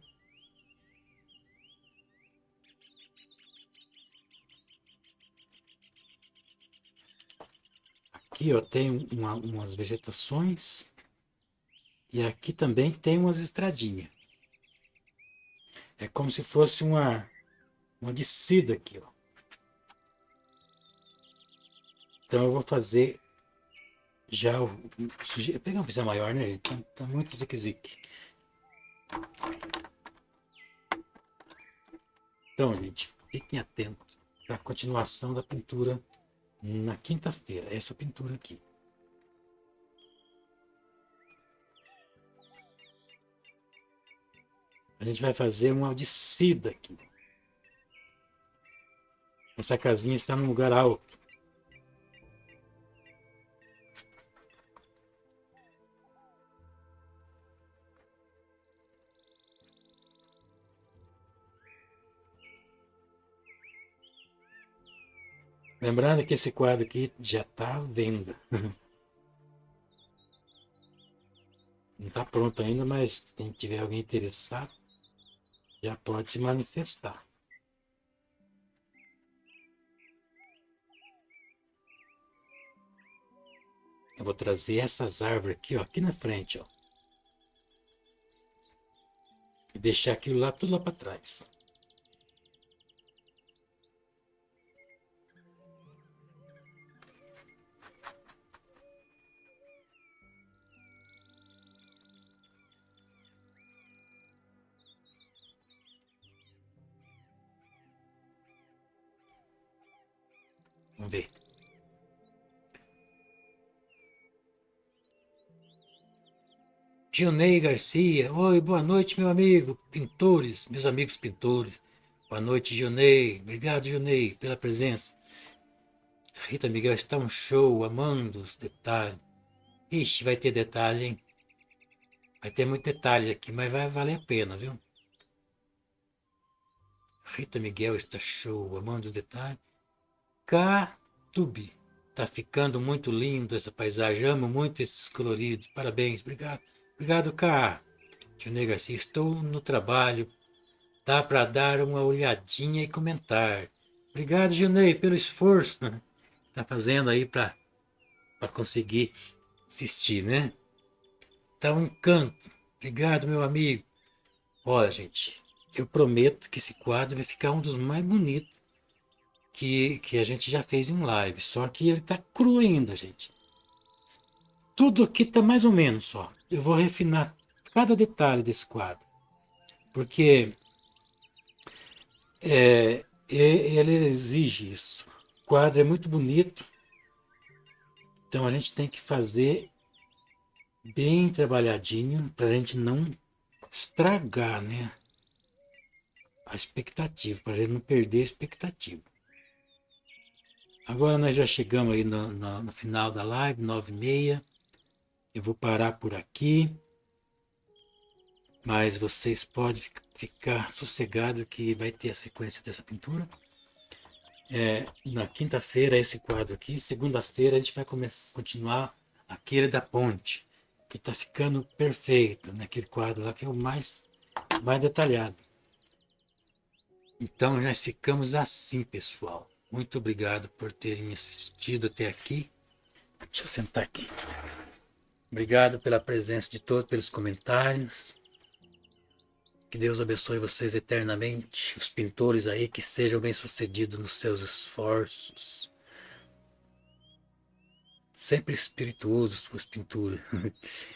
Aqui, ó, tem umas vegetações. E aqui também tem umas estradinhas. É como se fosse uma descida aqui, ó. Então eu vou fazer já o. Pegar um pincel maior, né? Tá muito zique-zique. Então, gente, fiquem atentos para a continuação da pintura na quinta-feira. Essa pintura aqui. A gente vai fazer uma descida aqui. Essa casinha está num lugar alto. Lembrando que esse quadro aqui já está à venda. Não está pronto ainda, mas se tiver alguém interessado, já pode se manifestar. Eu vou trazer essas árvores aqui, ó, aqui na frente, ó. E deixar aquilo lá tudo lá para trás. Vamos ver. Gilney Garcia. Oi, boa noite, meu amigo. Pintores, meus amigos pintores. Boa noite, Gilney. Obrigado, Gilney, pela presença. Rita Miguel está um show, amando os detalhes. Ixi, vai ter detalhe, hein? Vai ter muito detalhe aqui, mas vai valer a pena, viu? Rita Miguel está show, amando os detalhes. Catubi. Tá ficando muito lindo essa paisagem. Amo muito esses coloridos. Parabéns, obrigado. Obrigado, Cá. Gilney Garcia, estou no trabalho. Dá para dar uma olhadinha e comentar. Obrigado, Gilney, pelo esforço que tá fazendo aí para conseguir assistir, né? Tá um encanto. Obrigado, meu amigo. Olha, gente, eu prometo que esse quadro vai ficar um dos mais bonitos que a gente já fez em live. Só que ele tá cru ainda, gente. Tudo aqui tá mais ou menos só. Eu vou refinar cada detalhe desse quadro. Porque ele exige isso. O quadro é muito bonito. Então a gente tem que fazer bem trabalhadinho para a gente não estragar, né, a expectativa, para a gente não perder a expectativa. Agora nós já chegamos aí no final da live, 9h30. Eu vou parar por aqui, mas vocês podem ficar sossegados que vai ter a sequência dessa pintura. Na quinta-feira esse quadro aqui, segunda-feira a gente vai continuar aquele da ponte, que está ficando perfeito, naquele quadro lá que é o mais detalhado. Então nós ficamos assim, pessoal. Muito obrigado por terem assistido até aqui. Deixa eu sentar aqui. Obrigado pela presença de todos, pelos comentários. Que Deus abençoe vocês eternamente. Os pintores aí, que sejam bem-sucedidos nos seus esforços. Sempre espirituosos suas pinturas.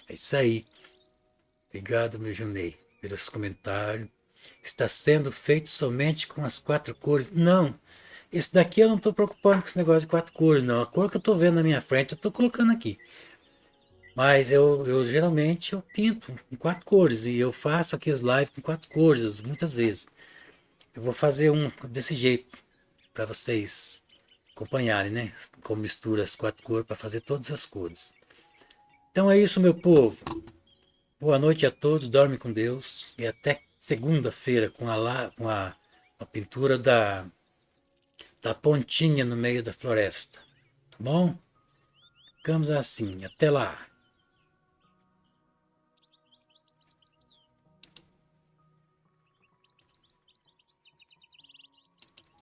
É isso aí. Obrigado, meu Junei, pelos comentários. Está sendo feito somente com as 4 cores. Não, esse daqui eu não estou preocupando com esse negócio de 4 cores, não. A cor que eu estou vendo na minha frente, eu estou colocando aqui. Mas eu geralmente eu pinto em 4 cores e eu faço aqui as lives com 4 cores, muitas vezes. Eu vou fazer um desse jeito para vocês acompanharem, né? Como mistura as 4 cores para fazer todas as cores. Então é isso, meu povo. Boa noite a todos, dorme com Deus e até segunda-feira com a pintura da pontinha no meio da floresta. Tá bom? Ficamos assim. Até lá.